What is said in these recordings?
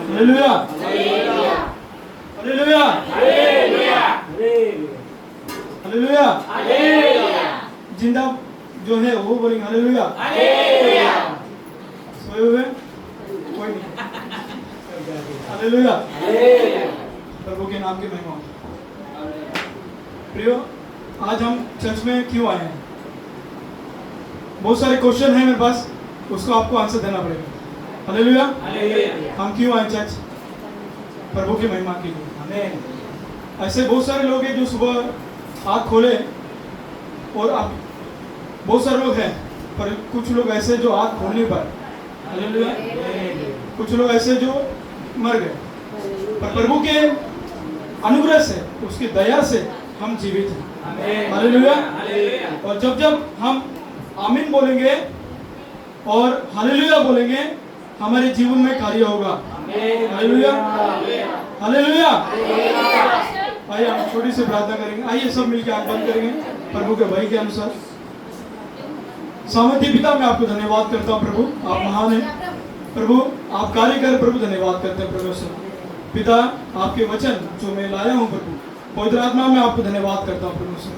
Hallelujah hallelujah hallelujah. जिंदा जो है वो बोलेंगे हालेलुया। सोए हुए कोई नहीं। हालेलुया। प्रभु के नाम की महिमा हो। प्रियो, आज हम चर्च में क्यों आए हैं? बहुत सारे क्वेश्चन हैं मेरे पास, उसको आपको आंसर देना पड़ेगा। हालेलुया। हम क्यों आए चर्च? प्रभु की महिमा के लिए। आमीन। ऐसे बहुत सारे लोग हैं जो सुबह आँख खोले और आप बहुत सारे लोग हैं, पर कुछ लोग ऐसे जो आँख खोल नहीं पाए। हालेलुया। कुछ लोग ऐसे जो मर गए, पर प्रभु के अनुग्रह से, उसकी दया से हम जीवित हैं। हालेलुया। और जब जब हम आमीन बोलेंगे और हालेलुया बोलेंगे, हमारे जीवन में कार्य होगा। Hallelujah hallelujah. आइए हम छोटी सी प्रार्थना करेंगे। आइए सब मिलकर आंख बंद करेंगे प्रभु के भय के अनुसार। सामर्थ्य पिता, मैं आपको धन्यवाद करता हूँ प्रभु, आप महान हैं प्रभु, आप कार्य कर प्रभु, धन्यवाद करते हैं परमेश्वर पिता। आपके वचन जो मैं लाया हूँ प्रभु, पवित्र आत्मा में आपको धन्यवाद करता हूँ परमेश्वर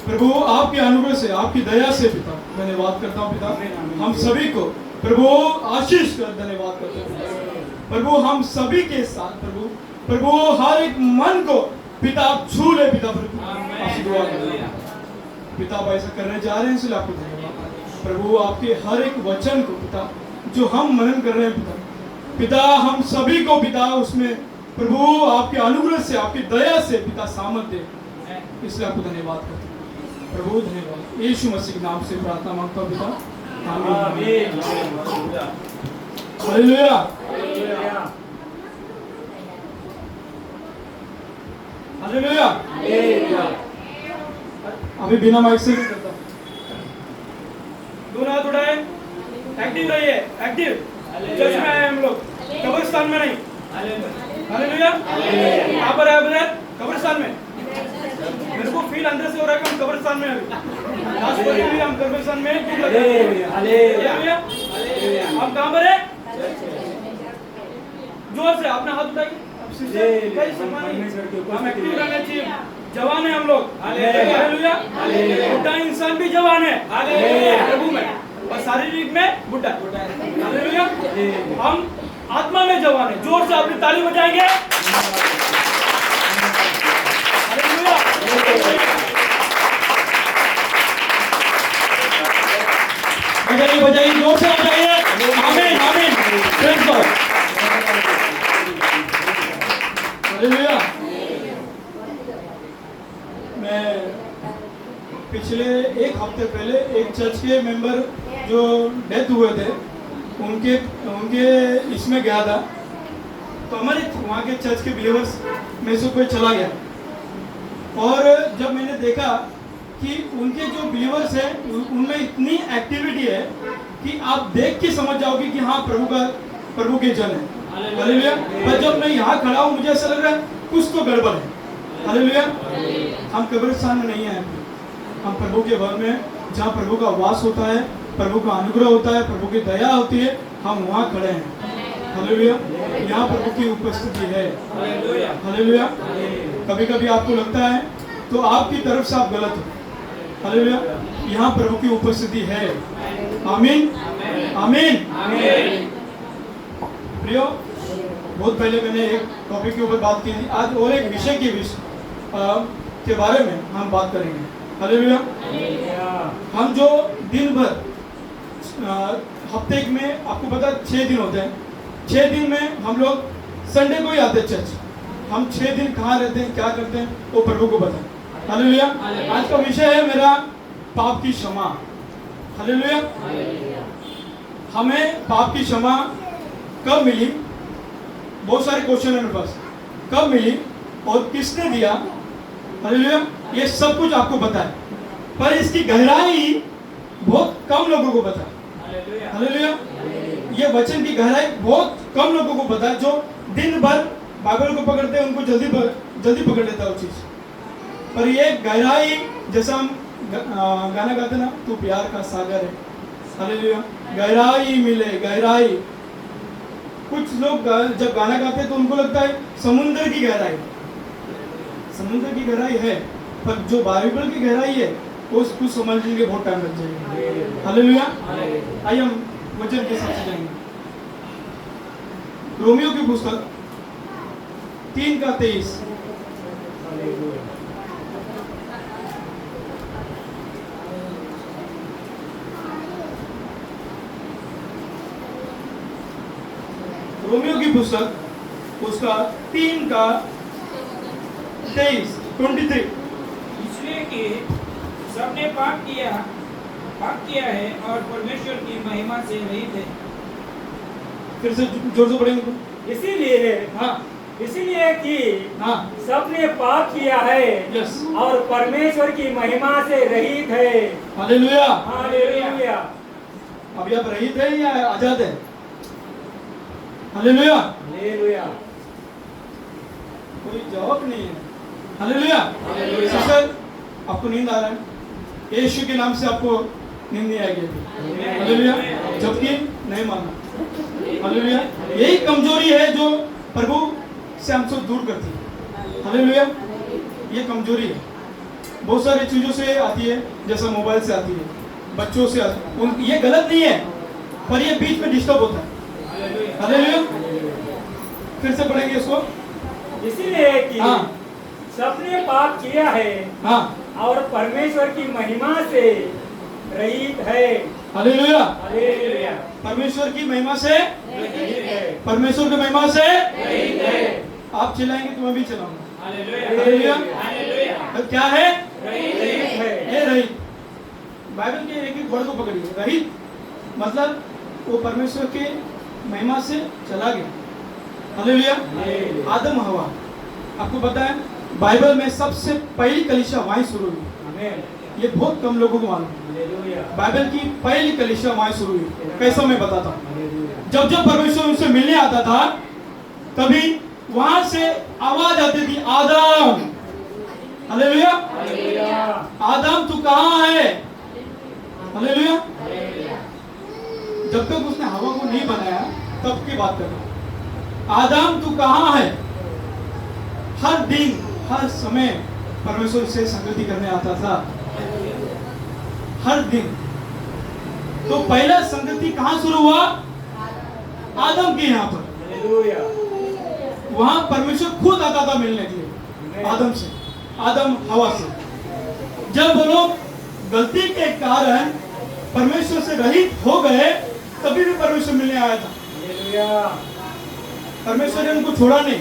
प्रभु, आपके अनुग्रह से, आपकी दया से पिता धन्यवाद करता हूँ पिता। हम सभी को प्रभु आशीष कर धन्यवाद करते हैं प्रभु, हम सभी के साथ प्रभु प्रभु हर एक मन को पिता आप छू ले पिता प्रभु, पिता आप ऐसा करने जा रहे हैं, इसलिए आपको धन्यवाद प्रभु। आपके हर एक वचन को पिता जो हम मनन कर रहे हैं पिता पिता, हम सभी को पिता उसमें प्रभु आपके अनुग्रह से, आपकी दया से पिता सामर्थ्य दे, इसलिए आपको धन्यवाद करते हैं प्रभु। धन्यवाद यीशु मसीह के नाम से प्रार्थना मांगता हूँ पिता। आमीन। Hallelujah hallelujah. अभी बिना माइक से करता हूँ। दोनों हाथ उठाए, एक्टिव रहिए, एक्टिव। चर्च में आए हम लोग, कब्रिस्तान में नहीं। हालेलुया। कहाँ पर है ब्रदर? कब्रिस्तान में। मेरे को फील अंदर से हो रहा है कि हम कब्रिस्तान में अभी लास्ट पर भी हम कब्रिस्तान में। हालेलुया। हम कहाँ पर है? जोर से आपने हाथ उठाइए। हम एक्टिव रहना चाहिए। जवान है हम लोग। हालेलुया। बुढ़ा इंसान भी जवान है प्रभु में, और शारीरिक में बुढ़ा। हालेलुया। हम आत्मा में जवान है। जोर से अपनी ताली बजाएंगे। हालेलुया। बजाइए बजाइए, जोर से बजाइए। आमीन आमीन। Praise God. हालेलुया। मैं पिछले एक हफ्ते पहले एक चर्च के मेंबर जो डेथ हुए थे, उनके इसमें गया था, तो हमारे वहाँ के चर्च के बिलीवर्स में से कोई चला गया, और जब मैंने देखा कि उनके जो बिलीवर्स हैं उनमें इतनी एक्टिविटी है कि आप देख के समझ जाओगे कि हाँ प्रभु के जन है। हालेलुया। पर जब मैं यहाँ खड़ा हूँ मुझे ऐसा लग रहा है कुछ तो गड़बड़ है। हालेलुया। हम कब्रिस्तान में नहीं आए, हम प्रभु के घर में, जहाँ प्रभु का वास होता है, प्रभु का अनुग्रह होता है, प्रभु की दया होती है, हम वहाँ खड़े हैं। हालेलुया। यहाँ प्रभु की उपस्थिति है। हालेलुया। कभी कभी आपको लगता है तो आपकी तरफ से आप गलत हो। हालेलुया। यहाँ प्रभु की उपस्थिति है। आमीन आमीन। प्रियो, बहुत पहले मैंने एक टॉपिक के ऊपर बात की थी, आज और एक विषय के बारे में हम बात करेंगे। हालेलुया। हम जो दिन भर हफ्ते में, आपको पता 6 दिन होते हैं, 6 दिन में हम लोग संडे को ही आते हैं चर्च। हम 6 दिन कहाँ रहते हैं, क्या करते हैं, वो प्रभु को पता है। हालेलुया। आज का विषय है मेरा पाप की क्षमा। हालेलुया। हमें पाप की क्षमा कब मिली? बहुत सारे क्वेश्चन है मेरे पास। कब मिली और किसने दिया? हालेलुया। ये सब कुछ आपको पता है, पर इसकी गहराई बहुत कम लोगों को पता है। हालेलुया। ये वचन की गहराई बहुत कम लोगों को पता है। जो दिन भर बाइबल को पकड़ते हैं उनको जल्दी पकड़ लेता है वो चीज, पर ये गहराई, जैसा हम गाना गाते ना, तू प्यार का सागर है। हालेलुया। गहराई मिले, गहराई। कुछ लोग जब गाना गाते हैं तो उनको लगता है समुद्र की गहराई, समुद्र की गहराई है, पर जो बाइबल की गहराई है वो कुछ समझने के बहुत टाइम लग जाएगा। हालेलुया। आइए हम वचन के साथ जाएंगे। रोमियो की पुस्तक 3:23। रोमियो की पुस्तक उसका 3:23 23। इसलिए कि सबने पाप किया है और परमेश्वर की महिमा से रहित है। फिर से जोर से पढ़ेंगे। इसीलिए हाँ इसलिए कि हाँ सबने पाप किया है यस। और परमेश्वर की महिमा से रहित है। हालेलुया। हालेलुया। अभी आप रहित हैं या आजाद हैं? हालेलुया। हालेलुया। कोई जवाब नहीं है। हालेलुया। सिस्टर आपको नींद आ रहा है? यीशु के नाम से आपको नींद नहीं आएगी। हालेलुया। जबकि नहीं मानना। हालेलुया। यही कमजोरी है जो प्रभु से हमसे दूर करती है। हालेलुया। ये कमजोरी है, बहुत सारी चीजों से आती है, जैसा मोबाइल से आती है, बच्चों से आती है। ये गलत नहीं है, पर ये बीच में डिस्टर्ब होता है। हालेलुया। फिर से पढ़ेंगे इसको। इसीलिए कि हाँ सबने पाप किया है हाँ और परमेश्वर की महिमा से रहित है। हालेलुया। हालेलुया। परमेश्वर की महिमा से, रहित है। परमेश्वर की महिमा से रहित है। आप चिल्लाएंगे तो मैं भी चलाऊंगा। हालेलुया। तो क्या है? रहित है। ये रहित। बाइबल के एक एक वर्ड को पकड़िए। रहित मतलब वो परमेश्वर के महिमा से चला गया। हालेलुया। आदम हवा, आपको पता है बाइबल में सबसे पहली कलीसिया वहीं शुरू हुई। आमीन। ये बहुत कम लोगों को मालूम है। हालेलुया। बाइबल की पहली कलीसिया वहीं शुरू हुई। कैसा मैं बताता हूँ। हालेलुया। जब जब परमेश्वर उनसे मिलने आता था तभी वहां से आवाज आती थी, आदम। हालेलुया। हालेलुया। आदम तू कहाँ है? हालेलुया। जब तक उसने हवा को नहीं बनाया तब की बात कर रहा हूं। आदम तू कहाँ है? हर दिन हर समय परमेश्वर से संगति करने आता था, हर दिन। तो पहला संगति कहाँ शुरू हुआ? आदम के यहाँ पर। हालेलुया। वहां परमेश्वर खुद आता था मिलने के लिए आदम से, आदम हवा से। जब वो लोग गलती के कारण परमेश्वर से रहित हो गए तभी भी परमेश्वर मिलने आया था। हालेलुया। परमेश्वर ने उनको छोड़ा नहीं,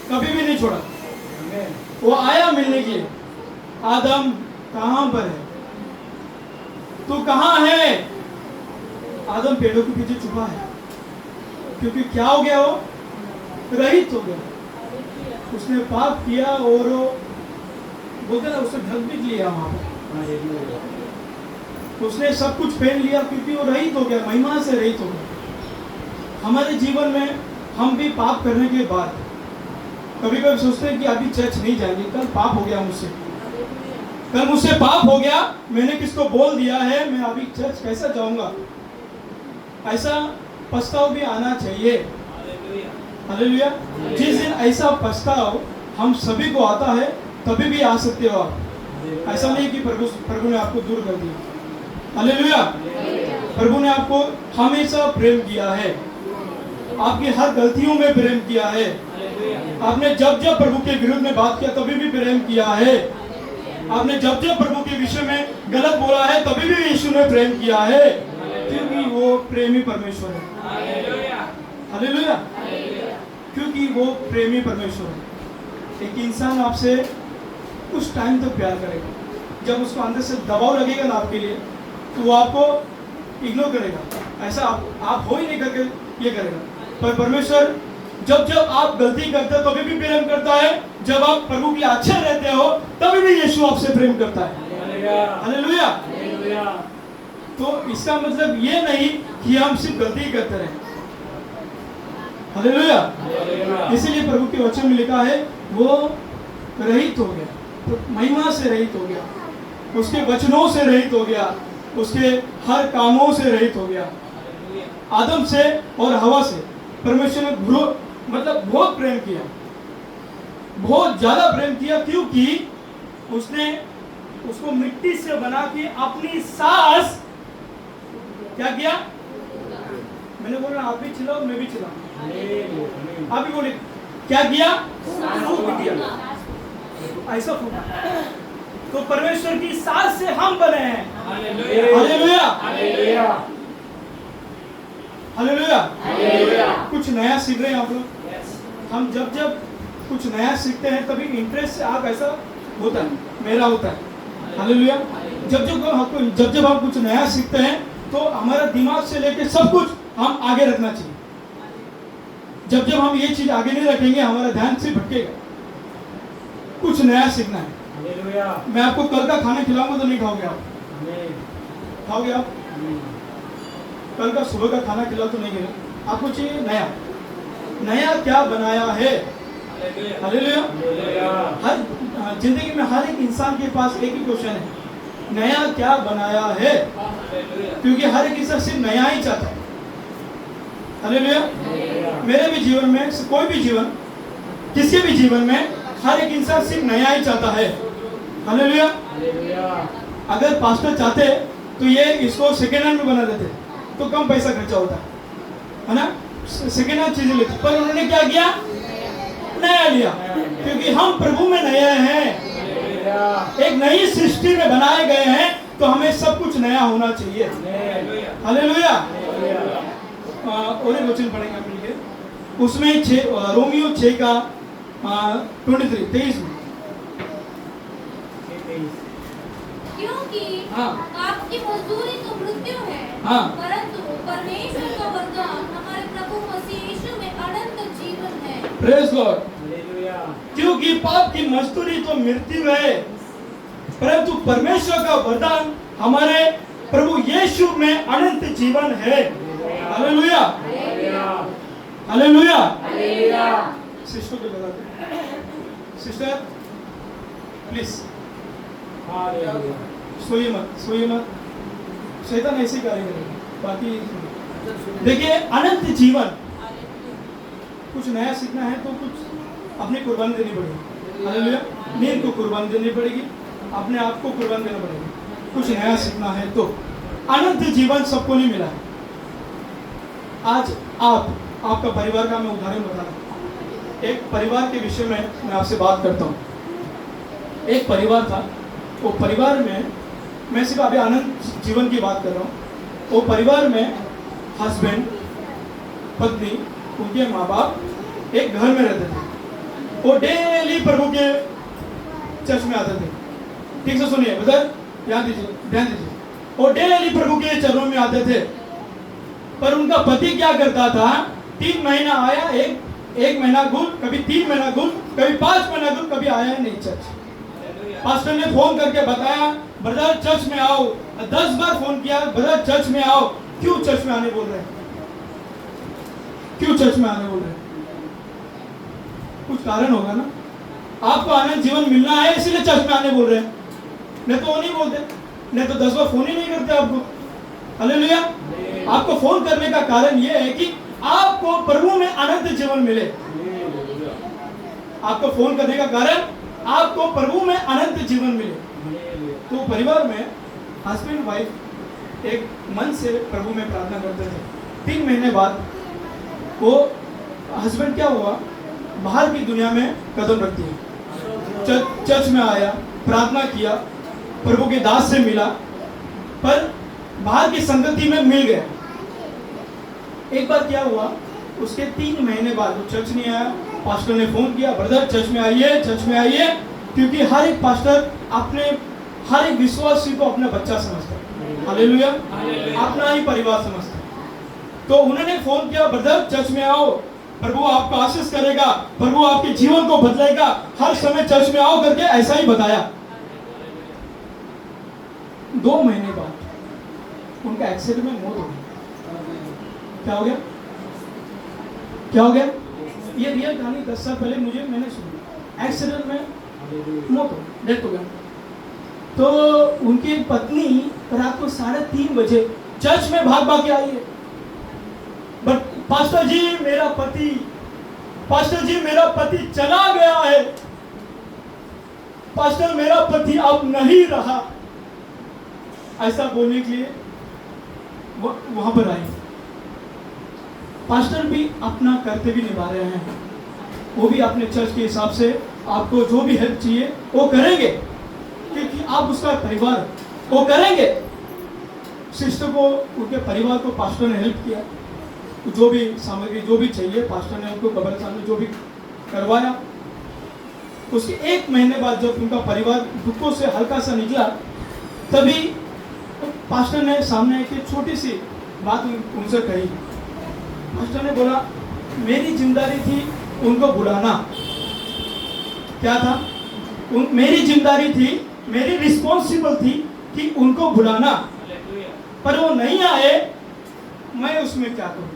कभी भी नहीं छोड़ा। आमीन। वो आया मिलने के लिए। आदम कहां पर है? तू कहां है? आदम पेड़ों के पीछे छुपा है, क्योंकि क्या हो गया? वो रहित हो गया। उसने पाप किया और बोलते ना उसने ढक भी लिया वहां पर। हालेलुया। उसने सब कुछ पहन लिया क्योंकि वो रहित हो गया, महिमा से रहित हो गया। हमारे जीवन में हम भी पाप करने के बाद कभी कभी सोचते हैं कि अभी चर्च नहीं जाएंगे, कल पाप हो गया मुझसे, कल मुझसे पाप हो गया, मैंने किसको बोल दिया है, मैं अभी चर्च कैसा जाऊंगा? ऐसा पछताव भी आना चाहिए। हालेलुया। जिस दिन ऐसा पछताव हम सभी को आता है तभी भी आ सकते हो आप। ऐसा नहीं कि प्रभु ने आपको दूर कर दिया। हालेलुया। प्रभु ने आपको हमेशा प्रेम किया है, आपकी हर गलतियों में प्रेम किया है। आपने जब जब प्रभु के विरुद्ध में बात किया तभी भी प्रेम किया है। आपने जब जब प्रभु के विषय में गलत बोला है तभी भी यीशु ने प्रेम किया है, क्योंकि वो प्रेमी परमेश्वर है। हालेलुया। क्योंकि वो प्रेमी परमेश्वर है। एक इंसान आपसे कुछ टाइम तक प्यार करेगा, जब उसको अंदर से दबाव लगेगा ना आपके लिए तो वो आपको इग्नोर करेगा। ऐसा आप हो ही नहीं करके ये करेगा। पर परमेश्वर जब जब आप गलती करते हो तभी भी प्रेम करता है, जब आप प्रभु के लिए अच्छे रहते हो तभी भी यीशु आपसे प्रेम करता है। हालेलुया। तो इसका मतलब ये नहीं कि हम सिर्फ गलती करते रहे। हालेलुया। इसीलिए प्रभु के वचन में लिखा है वो रहित हो गया, तो महिमा से रहित हो गया, उसके वचनों से रहित हो गया, उसके हर कामों से रहित हो गया, आदम से और हवा से। परमेश्वर ने मतलब बहुत प्रेम किया, बहुत ज्यादा प्रेम किया, क्योंकि उसने उसको मिट्टी से बना के अपनी सांस क्या किया? मैंने बोला आप भी चिल्लाओ, मैं भी चिल्लाऊं। आप भी बोले क्या किया? फूंक दिया, ऐसा फूंका। तो परमेश्वर की सांस से हम बने हैं। Hallelujah, hallelujah, hallelujah. कुछ नया सीख रहे हैं आप लोग। हम जब जब कुछ नया सीखते हैं तभी इंटरेस्ट से आप ऐसा होता है, मेरा होता है। हालेलुया। जब जब हम कुछ नया सीखते हैं तो हमारा दिमाग से लेकर सब कुछ हम आगे रखना चाहिए। जब जब हम ये चीज आगे नहीं रखेंगे हमारा ध्यान से भटकेगा। कुछ नया सीखना है। मैं आपको कल का खाना खिलाऊंगा तो नहीं खाओगे आप? खाओगे आप? कल का सुबह का खाना खिलाओ तो नहीं खिलाओ। आपको चाहिए नया। नया क्या बनाया है? हालेलुया। हर जिंदगी में हर एक इंसान के पास एक ही क्वेश्चन है, नया क्या बनाया है? क्योंकि हर एक इंसान सिर्फ नया ही चाहता है। हालेलुया। मेरे भी जीवन में, कोई भी जीवन, किसी भी जीवन में हर एक इंसान सिर्फ नया ही चाहता है। हालेलुया। अगर पास्टर चाहते तो ये इसको सेकेंड हैंड में बना देते तो कम पैसा खर्चा होता है ना, सेकेंड हैंड चीजें लेते। पर उन्होंने क्या किया? नया लिया, क्योंकि हम प्रभु में नए हैं, एक नई सृष्टि में बनाए गए हैं, तो हमें सब कुछ नया होना चाहिए। हालेलुया। और एक वचन पढ़ेंगे आप मिलके, उसमें रोमियो 6 का 23 में। क्योंकि आपकी मजदूरी तो मृत्यु है, परंतु परमेश्वर का वरदान हमारे प्रभु मसीह यीशु में अनंत जीवन है। Praise God. क्योंकि पाप की मजदूरी तो मृत्यु है, परंतु परमेश्वर का वरदान हमारे प्रभु यीशु में अनंत जीवन है। Hallelujah, hallelujah. सिस्टर को बताते हैं, सिस्टर प्लीज सोइए मत, शैतान ऐसे करेंगे। बाकी देखिए, अनंत जीवन, कुछ नया सीखना है तो कुछ अपनी कुर्बानी देनी पड़ेगी। हालेलुया। नींद को कुर्बानी देनी पड़ेगी, अपने आप को कुर्बान देना पड़ेगा। कुछ नया सीखना है तो अनंत जीवन सबको नहीं मिला है। आज आपका परिवार का मैं उदाहरण बता रहा हूँ। एक परिवार के विषय में मैं आपसे बात करता हूँ। एक परिवार था, वो परिवार में मैं सिर्फ अभी अनंत जीवन की बात कर रहा हूँ। वो परिवार में हस्बैंड, पत्नी, उनके माँ बाप एक घर में रहते थे। वो डेली प्रभु के चर्च में आते थे। ठीक से सुनिए ब्रदर, ध्यान दीजिए। वो डेली प्रभु के चरणों में आते थे। पर उनका पति क्या करता था? 3 महीना आया, एक महीना गुल, कभी 3 महीना गुल, कभी 5 महीना गुल, कभी आया नहीं चर्च। पास्टर ने फोन करके बताया, ब्रदर चर्च में आओ। 10 बार फोन किया, ब्रदर चर्च में आओ। क्यों चर्च में आने बोल रहे हैं? क्यों चर्च में आने बोल रहे हैं? कुछ कारण होगा ना। आपको आनंद जीवन मिलना है इसीलिए चर्च में आने बोल रहे हैं, नहीं तो वो नहीं बोलते, नहीं तो 10 बार फोन ही नहीं करते आपको। हालेलुया। आपको फोन करने का कारण ये है कि आपको प्रभु में अनंत जीवन मिले। आपको फोन करने का कारण आपको प्रभु में अनंत जीवन मिले। तो परिवार में हस्बैंड वाइफ एक मन से प्रभु में प्रार्थना करते थे। 3 महीने बाद वो हस्बैंड क्या हुआ, बाहर की दुनिया में कदम रख दिया। चर्च में आया, प्रार्थना किया, प्रभु के दास से मिला, पर बाहर की संगति में मिल गया। एक बार क्या हुआ, उसके 3 महीने बाद वो चर्च नहीं आया। पास्टर ने फोन किया, ब्रदर चर्च में आइए, क्योंकि हर एक पास्टर अपने हर एक विश्वासी को अपना बच्चा समझता है। हालेलुया। अपना ही परिवार समझता है। तो उन्होंने फोन किया, ब्रदर चर्च में आओ, प्रभु आपको आशीष करेगा, प्रभु आपके जीवन को बदलेगा, हर समय चर्च में आओ करके ऐसा ही बताया। 2 महीने बाद उनका एक्सीडेंट में मौत हो गई। क्या हो गया? ये रियल कहानी 10 साल पहले मैंने सुनी। एक्सीडेंट में मौत हो गई, डेथ हो गया। तो उनकी पत्नी रात को 3:30 बजे चर्च में भाग के आई है, बट पास्टर जी मेरा पति चला गया है, पास्टर मेरा पति अब नहीं रहा, ऐसा बोलने के लिए वहां पर आए। पास्टर भी अपना कर्तव्य निभा रहे हैं, वो भी अपने चर्च के हिसाब से आपको जो भी हेल्प चाहिए वो करेंगे, क्योंकि आप उसका परिवार वो करेंगे। सिस्टर को, उनके परिवार को पास्टर ने हेल्प किया, जो भी सामग्री जो भी चाहिए पास्टर ने उनको कब्रिस्तान में जो भी करवाया। उसके 1 महीने बाद जब उनका परिवार दुखों से हल्का सा निकला, तभी पास्टर ने सामने एक छोटी सी बात उनसे कही। पास्टर ने बोला मेरी जिम्मेदारी थी उनको बुलाना, क्या था? मेरी जिम्मेदारी थी, मेरी रिस्पॉन्सिबल थी कि उनको बुलाना, पर वो नहीं आए, मैं उसमें क्या करूं?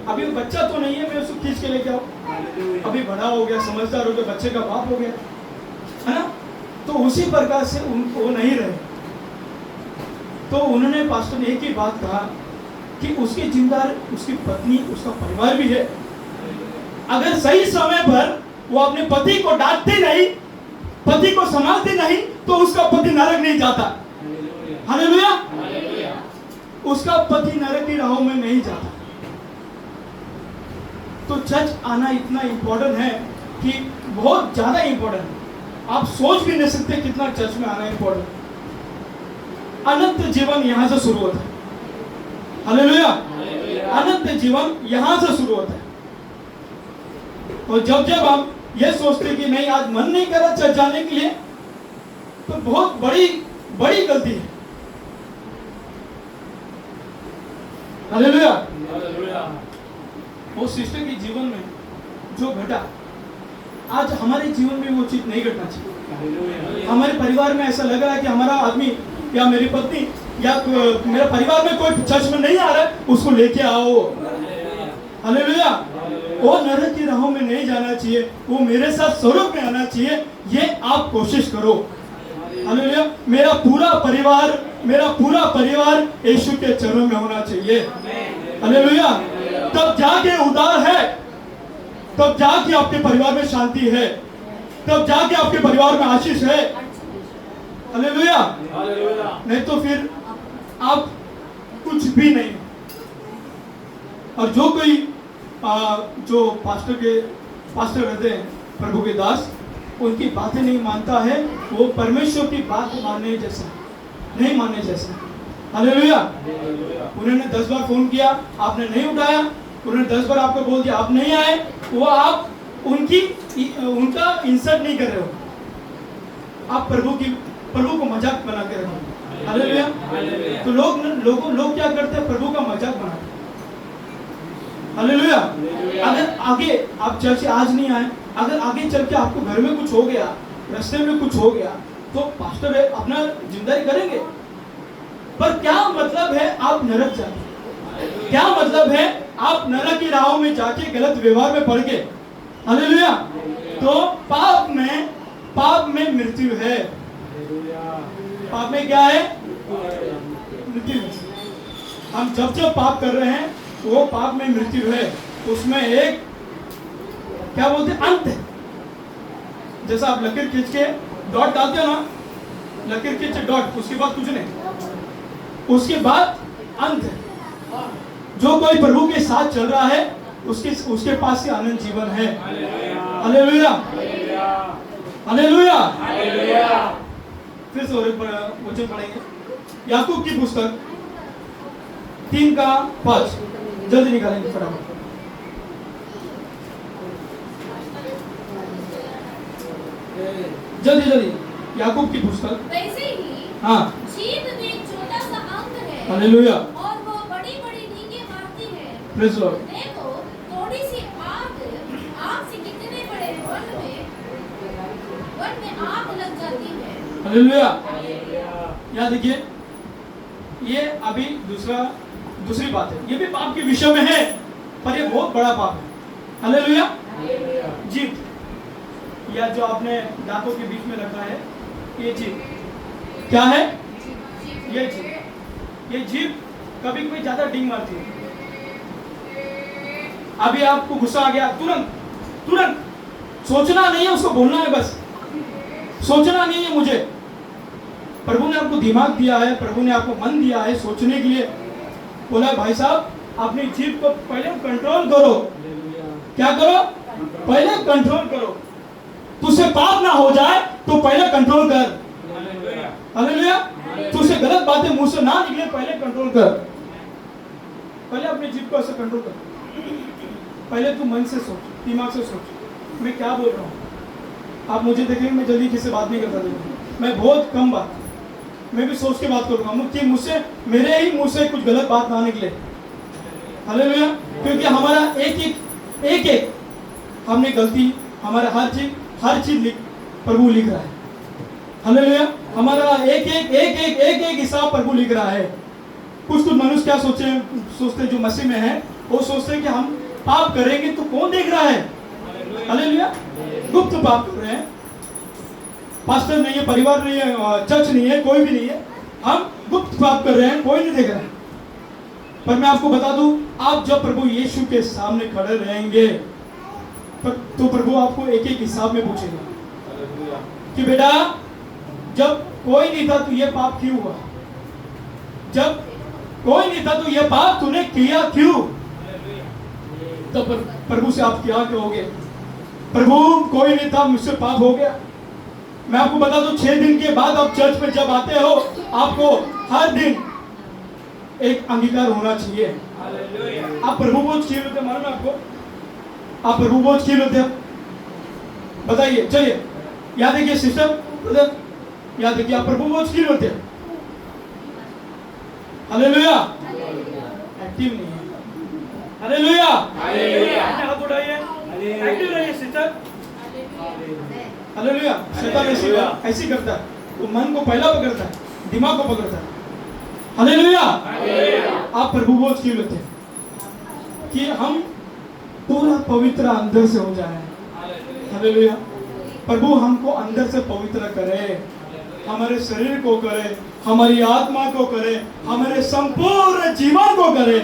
अभी वो बच्चा तो नहीं है, मैं उसको खींच के लेके आऊं? अभी बड़ा हो गया, समझदार हो गया, बच्चे का बाप हो गया, है ना? तो उसी प्रकार से वो नहीं रहे। तो उन्होंने पास्टर ने एक ही बात कहा कि उसकी जिम्मेदार उसकी पत्नी, उसका परिवार भी है। अगर सही समय पर वो अपने पति को डांटते नहीं, पति को संभालते नहीं, तो उसका पति नरक नहीं जाता। हालेलुया। उसका पति नरक की राहों में नहीं जाता। तो चर्च आना इतना इंपॉर्टेंट है कि बहुत ज्यादा इंपॉर्टेंट है। आप सोच भी नहीं सकते कितना चर्च में आना इंपॉर्टेंट। अनंत जीवन यहां से शुरू होता है। हालेलुया। अनंत जीवन यहां से शुरू होता है। और जब जब हम ये सोचते कि नहीं आज मन नहीं कर रहा चर्च जाने के लिए, तो बहुत बड़ी गलती है। हालेलुया। वो सिस्टर के जीवन में जो घटा, आज हमारे जीवन में वो चीज नहीं घटना चाहिए। हमारे परिवार में ऐसा लग रहा है कि हमारा आदमी या मेरी पत्नी या मेरा परिवार में कोई चर्च में नहीं आ रहा है, उसको लेके आओ। हालेलुया। वो नरक की राहों में नहीं जाना चाहिए, वो मेरे साथ स्वर्ग में आना चाहिए। ये आप कोशिश करो। हालेलुया। मेरा पूरा परिवार यीशु के चरणों में होना चाहिए। हालेलुया। तब जाके उद्धार है, तब जाके आपके परिवार में शांति है, तब जाके आपके परिवार में आशीष है। हालेलुया। नहीं तो फिर आप कुछ भी नहीं। और जो कोई जो पास्टर रहते हैं, प्रभु के दास, उनकी बातें नहीं मानता है, वो परमेश्वर की बात मानने जैसा नहीं मानने जैसा। हालेलुया। उन्होंने 10 बार फोन किया, आपने नहीं उठाया, उन्होंने 10 बार आपको बोल दिया, आप नहीं आए, वो आप उनका इंसल्ट नहीं कर रहे हो, आप प्रभु को मजाक बना के रखो। हालेलुया। तो लोग क्या करते हैं? प्रभु का मजाक बनाते हैं। हालेलुया। अगर आगे आप चर्च से आज नहीं आए, अगर आगे चल के आपको घर में कुछ हो गया, रास्ते में कुछ हो गया, तो पास्टर अपना जिम्मेदारी करेंगे। पर क्या मतलब है आप नरक जाए? क्या मतलब है आप नरक की राहों में जाके गलत व्यवहार में पड़ गए? हालेलुया। तो पाप में मृत्यु है। पाप में क्या है? मृत्यु। हम जब पाप कर रहे हैं, वो पाप में मृत्यु है। उसमें एक क्या बोलते हैं? अंत है। जैसा आप लकीर खींच के डॉट डालते हो ना, लकीर खींच डॉट, उसके बाद कुछ नहीं, उसके बाद अंत है। जो कोई प्रभु के साथ चल रहा है, उसके पास से अनंत जीवन है। हालेलुया। हालेलुया। फिर से वचन पढ़ेंगे, याकूब की पुस्तक 3:5, जल्दी निकालेंगे फटाफट। जल्दी याकूब की पुस्तक। वैसे ही हाँ, जीभ में एक छोटा सा अंग है, हालेलुया, और वो बड़ी बड़ी नींगे मारती है। Praise Lord. देखो थोड़ी सी आग से कितने बड़े वन में आग लग जाती है। हालेलुया। यहाँ देखिए, ये अभी दूसरी बात है, ये भी पाप के विषय में है, पर ये बहुत बड़ा पाप है। हालेलुया। जीभ, या जो आपने दांतों के बीच में रखा है, ये जीभ क्या है? ये जीभ कभी कोई ज्यादा डिंग मारती है, अभी आपको गुस्सा आ गया, तुरंत तुरंत सोचना नहीं है, उसको बोलना है बस, सोचना नहीं है मुझे। प्रभु ने आपको दिमाग दिया है, प्रभु ने आपको मन दिया है सोचने के लिए। बोला भाई साहब अपनी जीभ को पहले कंट्रोल करो। क्या करो? पहले कंट्रोल करो। तुझसे पाप ना हो जाए तो पहले कंट्रोल कर। हालेलुया। तुझसे गलत बातें मुंह से ना निकले, पहले कंट्रोल कर। पहले अपनी जीभ को ऐसे कंट्रोल कर। पहले तू मन से सोच, दिमाग से सोच मैं क्या बोल रहा हूँ। आप मुझे देखेंगे मैं जल्दी किसी से बात नहीं करता, मैं बहुत कम बात, मैं भी सोच के बात करूंगा कि मुझसे, मेरे ही मुंह से कुछ गलत बात ना निकले। हालेलुया। क्योंकि हमारा एक एक हमने गलती, हमारा हर चीज प्रभु लिख रहा है। हालेलुया। हमारा एक हिसाब प्रभु लिख रहा है। कुछ मनुष्य क्या सोचते जो मसीह में है, वो सोचते हैं कि हम पाप करेंगे तो कौन देख रहा है। हालेलुया। गुप्त पाप कर रहे हैं, पास्टर नहीं है, परिवार नहीं है, चर्च नहीं है, कोई भी नहीं है, हम गुप्त पाप कर रहे हैं, कोई नहीं देख रहा है। पर मैं आपको बता दूं, आप जब प्रभु यीशु के सामने खड़े रहेंगे तो प्रभु आपको एक हिसाब में पूछेगा कि बेटा जब कोई नहीं था तो ये पाप क्यों हुआ, जब कोई नहीं था तो ये पाप तूने किया क्यों। तो प्रभु से आप क्या कहोगे? प्रभु कोई नहीं था, मुझसे पाप हो गया। मैं आपको बता दूं 6 दिन के बाद आप चर्च में जब आते हो, आपको हर दिन एक अंगीकार होना चाहिए। आप प्रभु बोझ किए होते, मालूम है आपको? आप प्रभु बोझ किए होते, बताइए, चलिए याद है कि सिस्टर ब्रदर, याद है कि आप प्रभु बोझ किए होते। हालेलुया। एक्टिव नहीं है। हालेलुया। हाथ उठाइए, एक्टिव रहिए सिस्टर। हालेलुया। शैतान ऐसी करता है, वो मन को पहला पकड़ता है, दिमाग को पकड़ता है। हालेलुया। आप प्रभु बोझ क्यों लेते हैं कि हम पूरा पवित्र अंदर से हो जाए। हालेलुया। प्रभु हमको अंदर से पवित्र करे, हमारे शरीर को करे, हमारी आत्मा को करे, हमारे संपूर्ण जीवन को करे।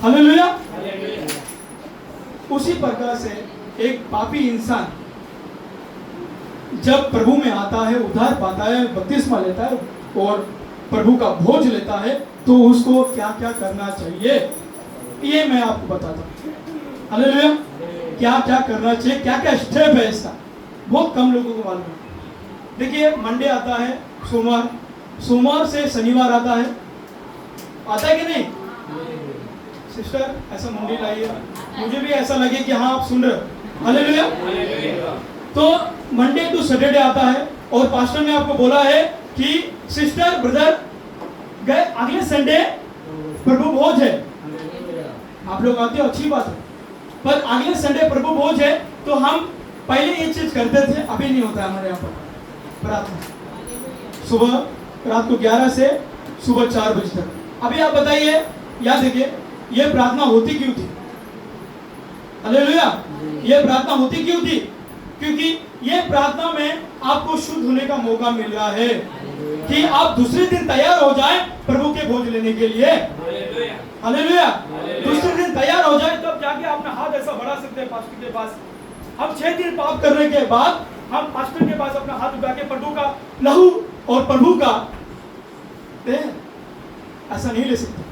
हालेलुया। उसी प्रकार से एक पापी इंसान जब प्रभु में आता है, उद्धार पाता है, बपतिस्मा लेता है और प्रभु का भोज लेता है, तो उसको क्या क्या करना चाहिए ये मैं आपको बताता हूँ। हालेलुया। क्या क्या करना चाहिए, क्या क्या स्टेप है इसका, बहुत कम लोगों को मालूम है। देखिए मंडे आता है, सोमवार से शनिवार आता है कि नहीं सिस्टर? ऐसा मंडे लाइए, मुझे भी ऐसा लगे कि हाँ आप सुन रहे। हालेलुया। तो मंडे टू सैटरडे आता है और पास्टर ने आपको बोला है कि सिस्टर ब्रदर गए अगले संडे प्रभु भोज है। आप लोग आते हो, अच्छी बात है, पर अगले संडे प्रभु भोज है तो हम पहले ये चीज करते थे, अभी नहीं होता है हमारे यहाँ पर प्रार्थना सुबह रात को 11 से सुबह 4 बजे तक। अभी आप बताइए, याद देखिए ये प्रार्थना होती क्यों थी? हालेलुया। ये प्रार्थना होती क्यों थी? क्योंकि ये प्रार्थना में आपको शुद्ध होने का मौका मिल रहा है कि आप दूसरे दिन तैयार हो जाए प्रभु के भोज लेने के लिए। हालेलुया। दूसरे दिन तैयार हो जाए तब जाके अपना हाथ ऐसा बढ़ा सकते हैं पास्टर के पास। हम 6 दिन पाप करने के बाद हम पास्टर के पास अपना हाथ उठा के प्रभु का लहू और प्रभु का देह ऐसा नहीं ले सकते।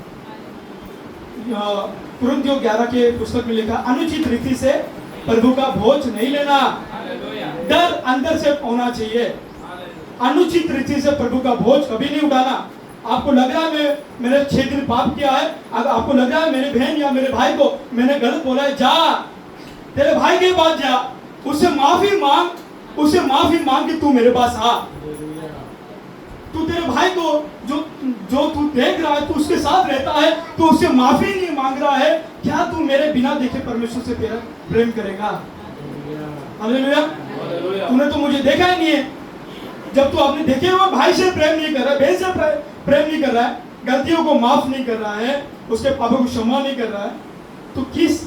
कुरिन्थियों 11 के पुस्तक में लिखा, अनुचित रीति से प्रभु का भोज नहीं लेना, डर अंदर से होना चाहिए। अनुचित रीति से प्रभु का भोज कभी नहीं उठाना। आपको लग रहा है मैंने 6 दिन पाप किया है, अगर आपको लग रहा है मेरे बहन या मेरे भाई को मैंने गलत बोला है, जा तेरे भाई के पास जा, उससे माफी मांग कि तू मेरे पास आ। तू तेरे भाई को जो तू देख रहा है, तू उसके साथ रहता है, तो उससे माफी नहीं मांग रहा है, क्या तू मेरे बिना देखे परमेश्वर से तेरा प्रेम करेगा? हालेलुया। तूने तो मुझे देखा ही नहीं है। जब तू अपने देखे हुए भाई से प्रेम नहीं कर रहा है, बहन से प्रेम नहीं कर रहा है, गलतियों को माफ नहीं कर रहा है, उसके पापों को क्षमा नहीं कर रहा है, तो किस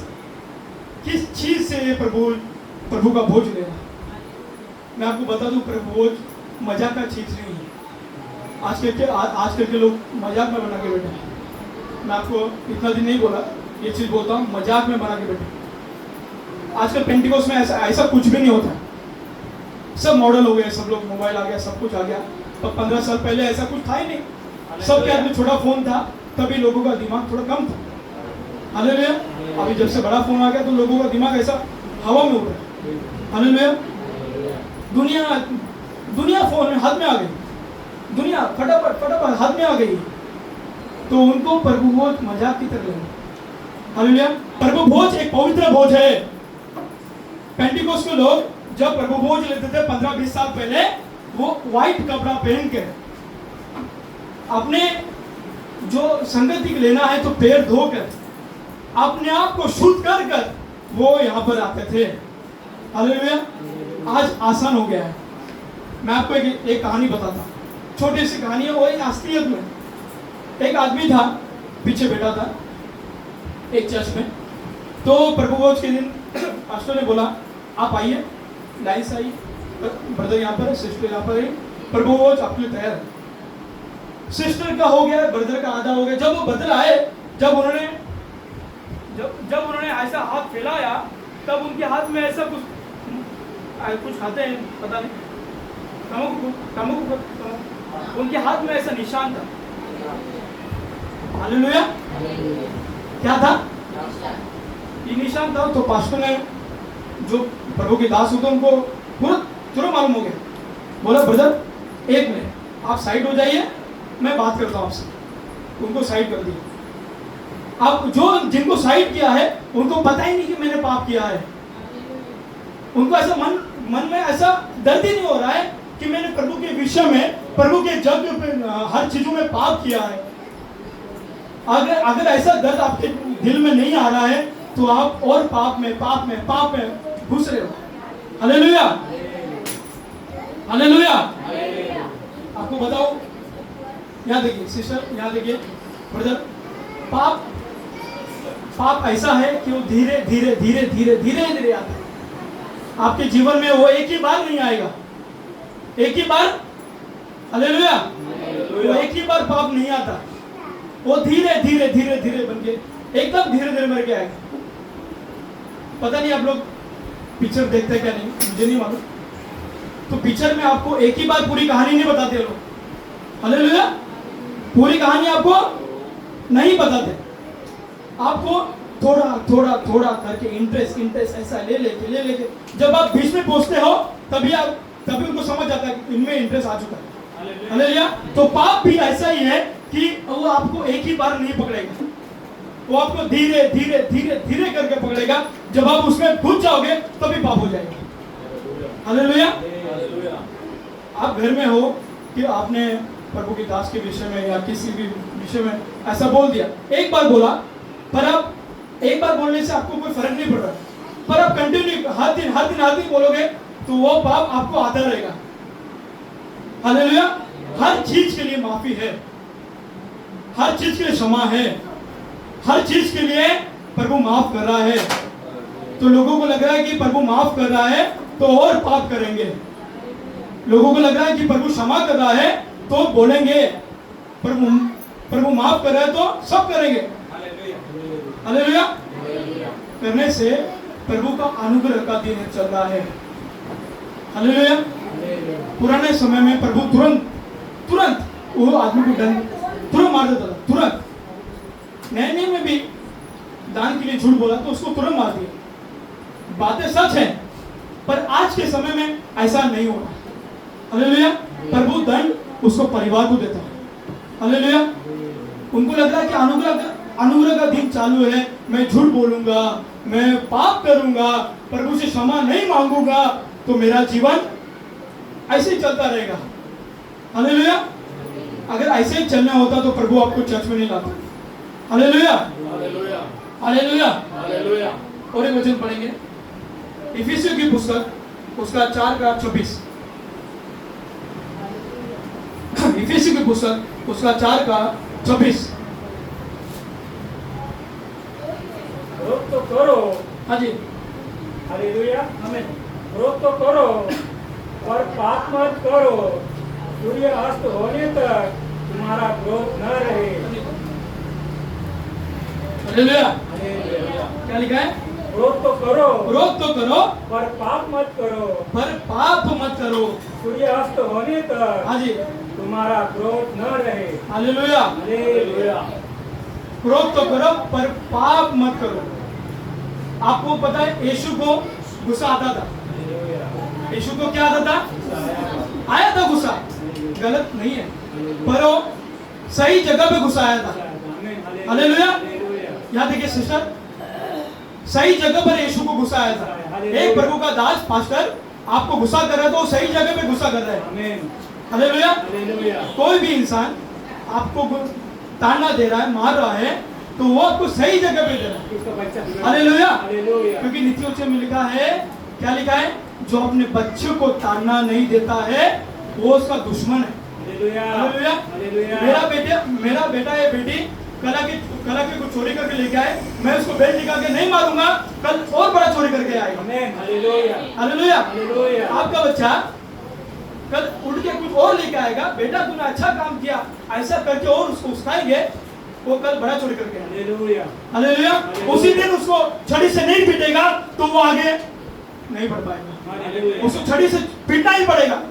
चीज से ये प्रभु का भोज ले रहा है? मैं आपको बता दूं, प्रभु भोज मजाक का चीज नहीं है। आजकल के लोग मजाक में बना के बैठे हैं। मैं आपको इतना दिन नहीं बोला, ये चीज बोलता हूँ, मजाक में बना के बैठे। आजकल पेंटिकोस में ऐसा कुछ भी नहीं होता। सब मॉडल हो गए, सब लोग मोबाइल आ गया, सब कुछ आ गया। पर 15 साल पहले ऐसा कुछ था ही नहीं। सबके हाथ में छोटा फोन था, तभी लोगों का दिमाग थोड़ा कम था। हालेलुया। अभी जब से बड़ा फोन आ गया तो लोगों का दिमाग ऐसा हवा में उड़ रहा है। हालेलुया। दुनिया फोन में हाथ में आ गई, दुनिया फटाफट हाथ में आ गई, तो उनको प्रभु भोज मजाक की तरह लगा। हालेलुया। प्रभु भोज एक पवित्र भोज है। पेंटिकोस के लोग जब प्रभु भोज लेते थे 15-20 साल पहले, वो व्हाइट कपड़ा पहन के अपने जो संगति लेना है तो पैर धोकर अपने आप को शुद्ध कर कर वो यहाँ पर आते थे। हालेलुया। आज आसान हो गया है। मैं आपको एक कहानी बताता हूँ, छोटी सी कहानी है। वो एक असलियत में एक आदमी था, पीछे बैठा था एक चर्च में। तो प्रभु भोज के दिन पास्टर ने बोला, आप आइए, लाइन से आइए, ब्रदर यहाँ पर है, सिस्टर यहाँ पर है, प्रभु भोज आपके लिए तैयार है। सिस्टर का हो गया, ब्रदर का आधा हो गया। जब वो ब्रदर आए, जब उन्होंने ऐसा हाथ फैलाया, तब उनके हाथ में ऐसा कुछ खाते हैं, पता नहीं, उनके हाथ में ऐसा निशान था। हालेलुया। क्या था? ये निशान था। तो पास्टर ने, जो प्रभु के दास होते उनको तुरंत मालूम हो गया। बोला, ब्रदर एक मिनट, आप साइड हो जाइए, मैं बात करता हूँ आपसे। उनको साइड कर दिया। अब जिनको साइड किया है उनको पता ही नहीं कि मैंने पाप किया है। उनको ऐसा मन में ऐसा दर्द ही नहीं हो रहा है कि मैंने प्रभु के विषय में, प्रभु के जग में हर चीजों में पाप किया है। अगर ऐसा दर्द आपके दिल में नहीं आ रहा है तो आप और पाप में घुस रहे हो। हालेलुया। हालेलुया। आपको बताओ, यहाँ देखिए सिस्टर, यहाँ देखिए ब्रदर, पाप ऐसा है कि वो धीरे धीरे आता है आपके जीवन में। वो एक ही बार नहीं आएगा, एक ही बार। हालेलुया। वो एक ही बार पाप नहीं आता, वो धीरे धीरे बन के एकदम धीरे मर के आएगा। पता नहीं आप लोग पिक्चर देखते हैं क्या नहीं, मुझे नहीं मालूम। तो पिक्चर में आपको एक ही बार पूरी कहानी नहीं बताते लोग। हालेलुया। पूरी कहानी आपको नहीं बताते, आपको थोड़ा करके इंटरेस्ट ऐसा ले लेके जब आप बीच में पहुंचते हो तभी उनको समझ आता है कि इनमें इंटरेस्ट आ चुका है। हालेलुया। तो पाप भी ऐसा ही है कि वो आपको एक ही बार नहीं पकड़ेगा, वो आपको धीरे करके पकड़ेगा। जब आप उसमें घुस जाओगे तभी पाप हो जाएगा। हालेलुया। आप घर में हो कि आपने प्रभु के दास के विषय में या किसी भी विषय में ऐसा बोल दिया, एक बार बोला, पर आप एक बार बोलने से आपको कोई फर्क नहीं पड़ रहा, पर आप कंटिन्यू हर दिन बोलोगे तो वो पाप आपको आता रहेगा। हालेलुया। हर चीज के लिए माफी है, हर चीज के लिए क्षमा है, हर चीज के लिए प्रभु माफ कर रहा है। तो लोगों को लग रहा है कि प्रभु माफ कर रहा है तो और पाप करेंगे। लोगों को लग रहा है कि प्रभु क्षमा कर रहा है तो बोलेंगे, प्रभु माफ कर रहा है तो सब करेंगे। हालेलुया। करने से प्रभु का अनुग्रह का दिन चल रहा है। हालेलुया। पुराने समय में प्रभु तुरंत वो आदमी को तुरंत मार देता था, तुरंत। नए में भी दान के लिए झूठ बोला तो उसको तुरंत मार दिया। बातें सच है, पर आज के समय में ऐसा नहीं हो रहा। हालेलुया। प्रभु दंड उसको परिवार को देता है। हालेलुया। उनको लग रहा है कि अनुग्रह का दिन चालू है, मैं झूठ बोलूंगा, मैं पाप करूंगा, प्रभु से क्षमा नहीं मांगूंगा तो मेरा जीवन ऐसे ही चलता रहेगा। हालेलुया। अगर ऐसे ही चलना होता तो प्रभु आपको चर्च में नहीं लाता। हालेलुया। हालेलुया। हालेलुया। और एक वचन पढ़ेंगे, इफिसियों की पुस्तक उसका 4:26। इफिसियों की पुस्तक उसका 4:26। रोक तो करो। हाँ जी। हालेलुया। हमें रोक तो करो और पाप मत करो, सूर्य अस्त होने तक तुम्हारा क्रोध न रहे। हालेलुया। क्या लिखा है? क्रोध तो करो क्रोध तो करो पर पाप मत करो, पर पाप मत करो। सूर्यास्त होने तक हाँ जी, तुम्हारा क्रोध न रहे। हालेलुया। हालेलुया। क्रोध तो करो पर पाप मत करो। आपको पता है यीशु को गुस्सा आता था। यीशु को क्या आता था? आया था गुस्सा, गलत नहीं है, पर वो सही जगह पे गुस्सा आया था। हालेलुया। यहाँ देखिए सिस्टर, सही जगह पर यीशु को गुस्सा आया था। एक प्रभु का दास पास्टर आपको गुस्सा कर रहा है तो सही जगह पे गुस्सा कर रहा है। हालेलुया। कोई भी इंसान आपको ताना दे रहा है, मार रहा है, तो वो आपको सही जगह पे दे रहा है। हालेलुया। क्योंकि नीति वचन में लिखा है, क्या लिखा है? जो अपने बच्चों को ताना नहीं देता है वो उसका दुश्मन है। हालेलुया। मेरा बेटा या बेटी कला के कुछ चोरी करके लेके आए, मैं उसको बेल्ट निकाल के नहीं मारूंगा, कल और बड़ा चोरी करके आएगा। हालेलुया। आपका बच्चा कल उठ के कुछ और लेके आएगा, बेटा तूने अच्छा काम किया, ऐसा करके और उसको उस्काएंगे, वो कल बड़ा चोरी करके आएगा। हालेलुया। उसी दिन उसको छड़ी से नहीं पीटेगा तो वो आगे नहीं बढ़ पाएगा। उसको छड़ी से पीटना ही पड़ेगा।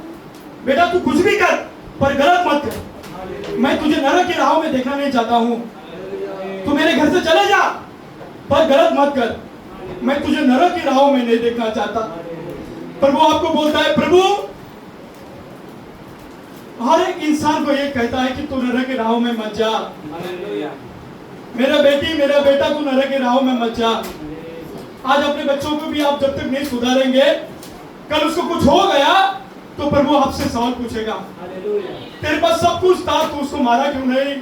बेटा तू कुछ भी कर पर गलत मत कर, मैं तुझे नरक की राहों में देखना नहीं चाहता हूँ। तू मेरे घर से चले जा पर गलत मत कर, मैं तुझे नरक की राहों में नहीं देखना चाहता। प्रभु आपको बोलता है, प्रभु हर एक इंसान को ये कहता है कि तू नरक की राहों में मत जा। मेरा बेटी मेरा बेटा तू नरक की राहों में मत जा। आज अपने बच्चों को भी आप जब तक नहीं सुधारेंगे, कल उसको कुछ हो गया तो प्रभु आपसे सवाल पूछेगा, तेरे पास सब कुछ था, तू उसको मारा क्यों नहीं?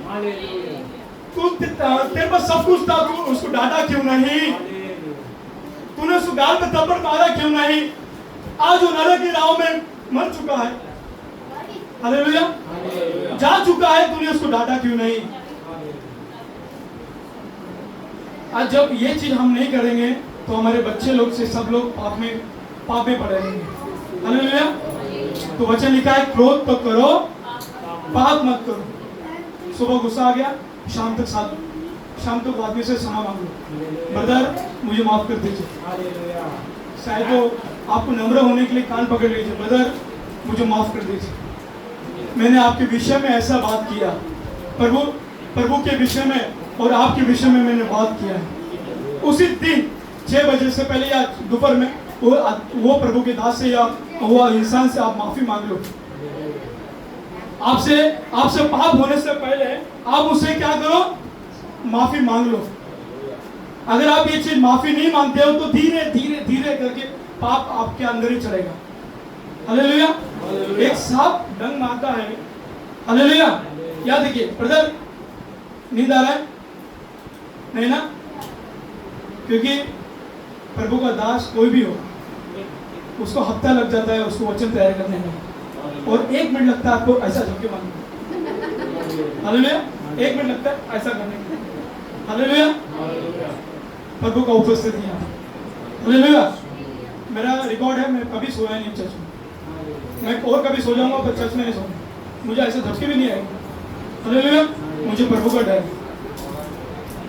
तेरे पास सब कुछ था, तू उसको डांटा क्यों नहीं? तूने उसको गाल पे थप्पड़ मारा क्यों नहीं? आज वो नरक की राहों में मर चुका है। हालेलुया। जा चुका है, तूने उसको डांटा क्यों नहीं? आज जब ये चीज हम नहीं करेंगे तो हमारे बच्चे लोग से सब लोग पाप में पड़े रहेंगे। हालेलुया। तो वचन लिखा है, क्रोध तो करो पाप मत करो। सुबह गुस्सा आ गया, शाम तक आदमी से क्षमा मांग लो, ब्रदर मुझे माफ कर दीजिए। शायद तो आपको नम्र होने के लिए कान पकड़ लीजिए, ब्रदर मुझे माफ कर दीजिए, मैंने आपके विषय में ऐसा बात किया, प्रभु के विषय में और आपके विषय में मैंने बात किया है। उसी दिन 6 बजे से पहले या दोपहर में वो प्रभु के दास से या वो इंसान से आप माफी मांग लो। आपसे पाप होने से पहले आप उससे क्या करो? माफी मांग लो। अगर आप ये चीज माफी नहीं मांगते हो तो धीरे धीरे धीरे करके पाप आपके अंदर ही चलेगा। हालेलुया। एक सांप डंग मारता है। हालेलुया। याद देखिए ब्रदर, नींद आ रहा है? नहीं ना? क्योंकि प्रभु का दास कोई भी हो, उसको हफ्ता लग जाता है उसको वचन तैयार करने में, और 1 मिनट लगता है आपको ऐसा झपके मारने। हालेलुया। 1 मिनट लगता है ऐसा करने में। हालेलुया। प्रभु का उपस्थिति है। हालेलुया। मेरा रिकॉर्ड है, मैं कभी सोया नहीं चर्च में, मैं और कभी सो जाऊंगा पर चर्च में नहीं सोऊंगा, मुझे ऐसे झटके भी नहीं आएंगे। हालेलुया। मुझे प्रभु का डर है।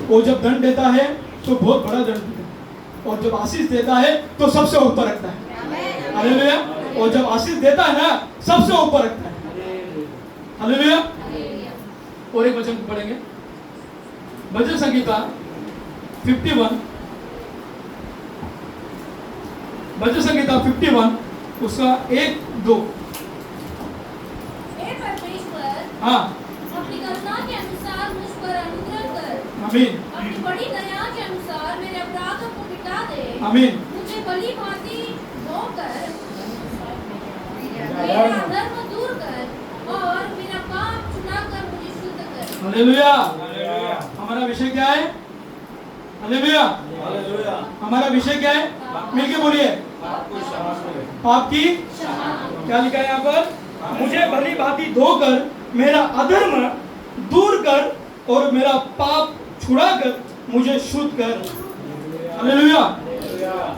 वो जब दंड देता है तो बहुत बड़ा दंड देता है, और जब आशीष देता है तो सबसे ऊपर रखता है। हालेलुया। और जब आशीष देता है ना, सबसे ऊपर रखता है। हालेलुया। और एक वचन पढ़ेंगे, भजन संगीता 51, भजन संगीता 51 उसका 1-2। हे परमेश्वर, हाँ, अपनी करुणा के अनुसार मुझ पर अनुग्रह कर। आमीन। अपनी बड़ी दया के अनुसार मेरे अपराधों को मिटा दे। आमीन। मुझे भली भांति धोकर मेरा अधर्म दूर कर और मेरा पाप छुड़ाकर मुझे शुद्ध कर। हालेलुया। हमारा विषय क्या है? हालेलुया। हमारा विषय क्या है? मिलके बोलिए, पाप की क्या लिखा है यहाँ पर? मुझे भली भांति धोकर मेरा अधर्म दूर कर और मेरा पाप छुड़ाकर मुझे शुद्ध कर। हालेलुया।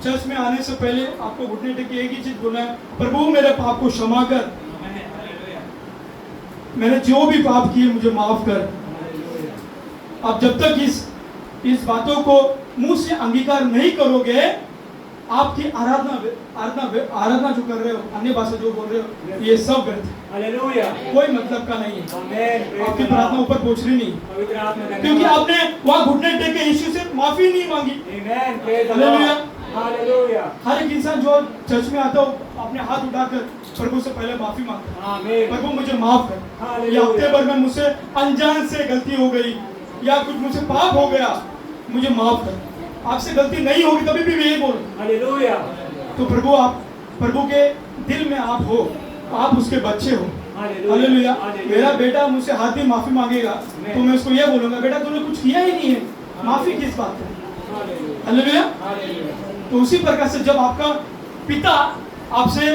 चर्च में आने से पहले आपको घुटने टेक एक ही चीज बोलना है, प्रभु मेरे पाप को क्षमा कर, मैंने जो भी पाप किए मुझे माफ कर। अब जब तक इस बातों को मुंह से अंगीकार नहीं करोगे, आपकी आराधना जो कर रहे हो, अन्य भाषा जो बोल रहे हो, ये सब गलत है, हालेलुया, कोई मतलब का नहीं है। आमेन, आपकी प्रार्थना ऊपर पहुंच रही नहीं, पवित्र आत्मा धन्यवाद। क्योंकि आपने वहां घुटने टेक के यीशु से माफी नहीं मांगी। Amen, praise the hallelujah. Lord, hallelujah, हर एक इंसान जो चर्च में आता हो अपने हाथ उठाकर प्रभु से पहले माफी मांगता है, आमेन, प्रभु मुझे माफ कर, हालेलुया। या हफ्ते भर में मुझसे अनजान से गलती हो गई या कुछ मुझसे पाप हो गया, मुझे माफ कर। आपसे गलती नहीं होगी तभी भी यही बोलो, हालेलुया, तो प्रभु के दिल में आप हो, आप उसके बच्चे हो। हालेलुया। मेरा बेटा मुझसे हाथ भी माफी मांगेगा तो मैं उसको ये बोलूंगा, बेटा तूने कुछ किया ही नहीं है, माफी किस बात है। हालेलुया। तो उसी प्रकार से जब आपका पिता आपसे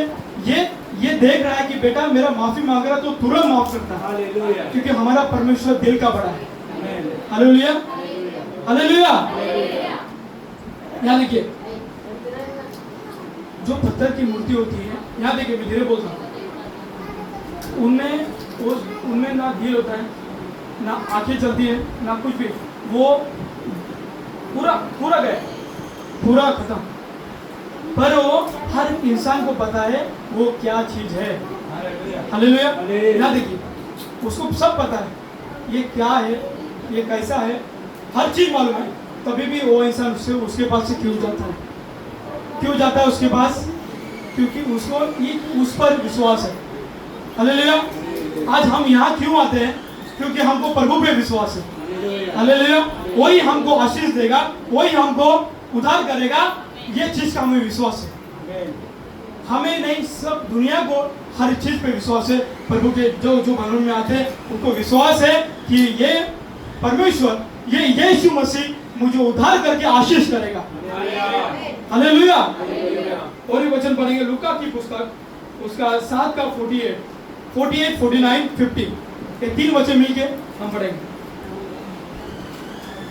ये देख रहा है कि बेटा मेरा माफी मांग रहा, तो तुरंत माफ करता है, हालेलुया, क्योंकि हमारा परमेश्वर दिल का बड़ा है। आमेन, हालेलुया, हालेलुया। यहाँ देखिए, जो पत्थर की मूर्ति होती है, यहाँ देखिए मैं धीरे बोलता हूँ, उनमें ना दिल होता है, ना आंखें चलती है, ना कुछ भी, वो पूरा गया, पूरा खत्म। पर वो हर इंसान को पता है वो क्या चीज है। हालेलुया। यहाँ देखिए, उसको सब पता है ये क्या है, ये कैसा है, हर चीज मालूम है, तभी भी वो इंसान उसके पास से क्यों जाता है? क्यों जाता है उसके पास? क्योंकि उसको उस पर विश्वास है। हालेलुया। आज हम यहाँ क्यों आते हैं? क्योंकि हमको प्रभु पे विश्वास है। हालेलुया। वही हमको आशीष देगा, वही हमको उद्धार करेगा, ये चीज का हमें विश्वास है। हमें नहीं, सब दुनिया को हर चीज पे विश्वास है। प्रभु के जो भवन में आते हैं उनको विश्वास है कि ये परमेश्वर, ये यीशु मसीह मुझे उद्धार करके आशीष करेगा। हालेलुया। और ये वचन पढ़ेंगे लूका की पुस्तक, उसका 7 का 48, 49, 50, ये 3 वचन मिलके हम पढ़ेंगे।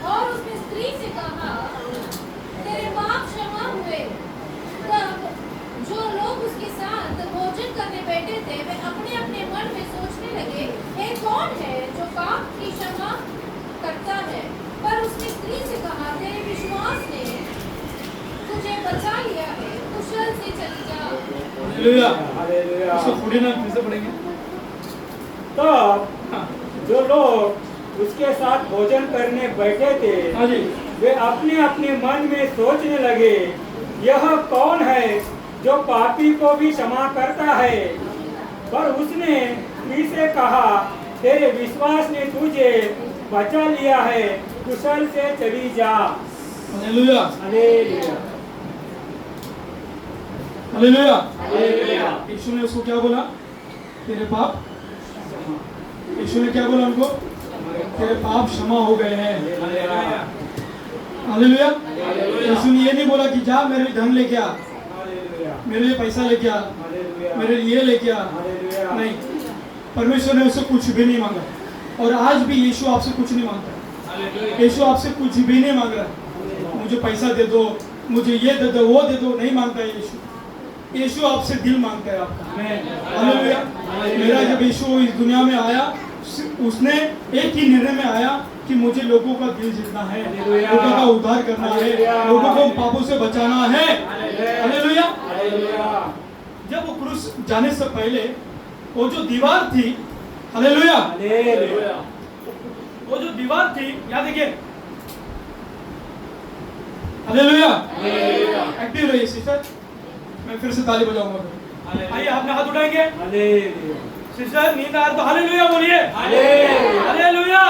और उसने स्त्री से कहा, तेरे पाप क्षमा हुए। तब जो लोग उसके साथ भोजन करने बैठे थे वे अपने अपने मन में सोचने लगे, ये कौन है जो पाप की क्षमा करता है? पर उसने स्त्री से कहा, तेरे विश्वास ने तुझे बचा लिया है, कुशल से चली जा। हालेलुया। हालेलुया। इसको 49 फिर से पढ़ेंगे। तब हाँ जो लोग उसके साथ भोजन करने बैठे थे हाँ जी। वे अपने अपने मन में सोचने लगे, यह कौन है जो पापी को भी क्षमा करता है? पर उसने स्त्री से कहा, तेरे विश्वास ने तुझे बचा लिया है, कुशल से चली जा। हालेलुया। Hallelujah, hallelujah. हालेलुया। यीशु ने उसको क्या बोला? तेरे पाप, यीशु ने क्या बोला उनको? तेरे पाप क्षमा हो गए हैं। हालेलुया। यीशु ने ये नहीं बोला कि जा मेरे लिए धन लेके आ, मेरे लिए पैसा लेके आ, मेरे लिए ये लेके आ। नहीं, परमेश्वर ने उससे कुछ भी नहीं मांगा, और आज भी यीशु आपसे कुछ नहीं मांगता। यीशु आपसे कुछ भी नहीं मांग रहा, मुझे पैसा दे दो, मुझे ये दे दो, वो दे दो, नहीं मांगता है यीशु। यीशु आपसे दिल मांगता है आपका। हालेलुया। मेरा जब यीशु इस दुनिया में आया, उसने एक ही निर्णय में आया कि मुझे लोगों का दिल जीतना है, लोगों का उद्धार करना है, लोगों को पापों से बचाना है। हालेलुया। जब वो क्रूस जाने से पहले वो जो दीवार थी, हालेलुया, वो जो दीवार थी, याद देखिए, हालेलुया, एक्टिव रहिए सिस्टर। मैं फिर से ताली बजाऊंगा। आइए, आपने हाथ उठाएंगे। सिस्टर नींद आ रही तो हालेलुया बोलिए। हालेलुया।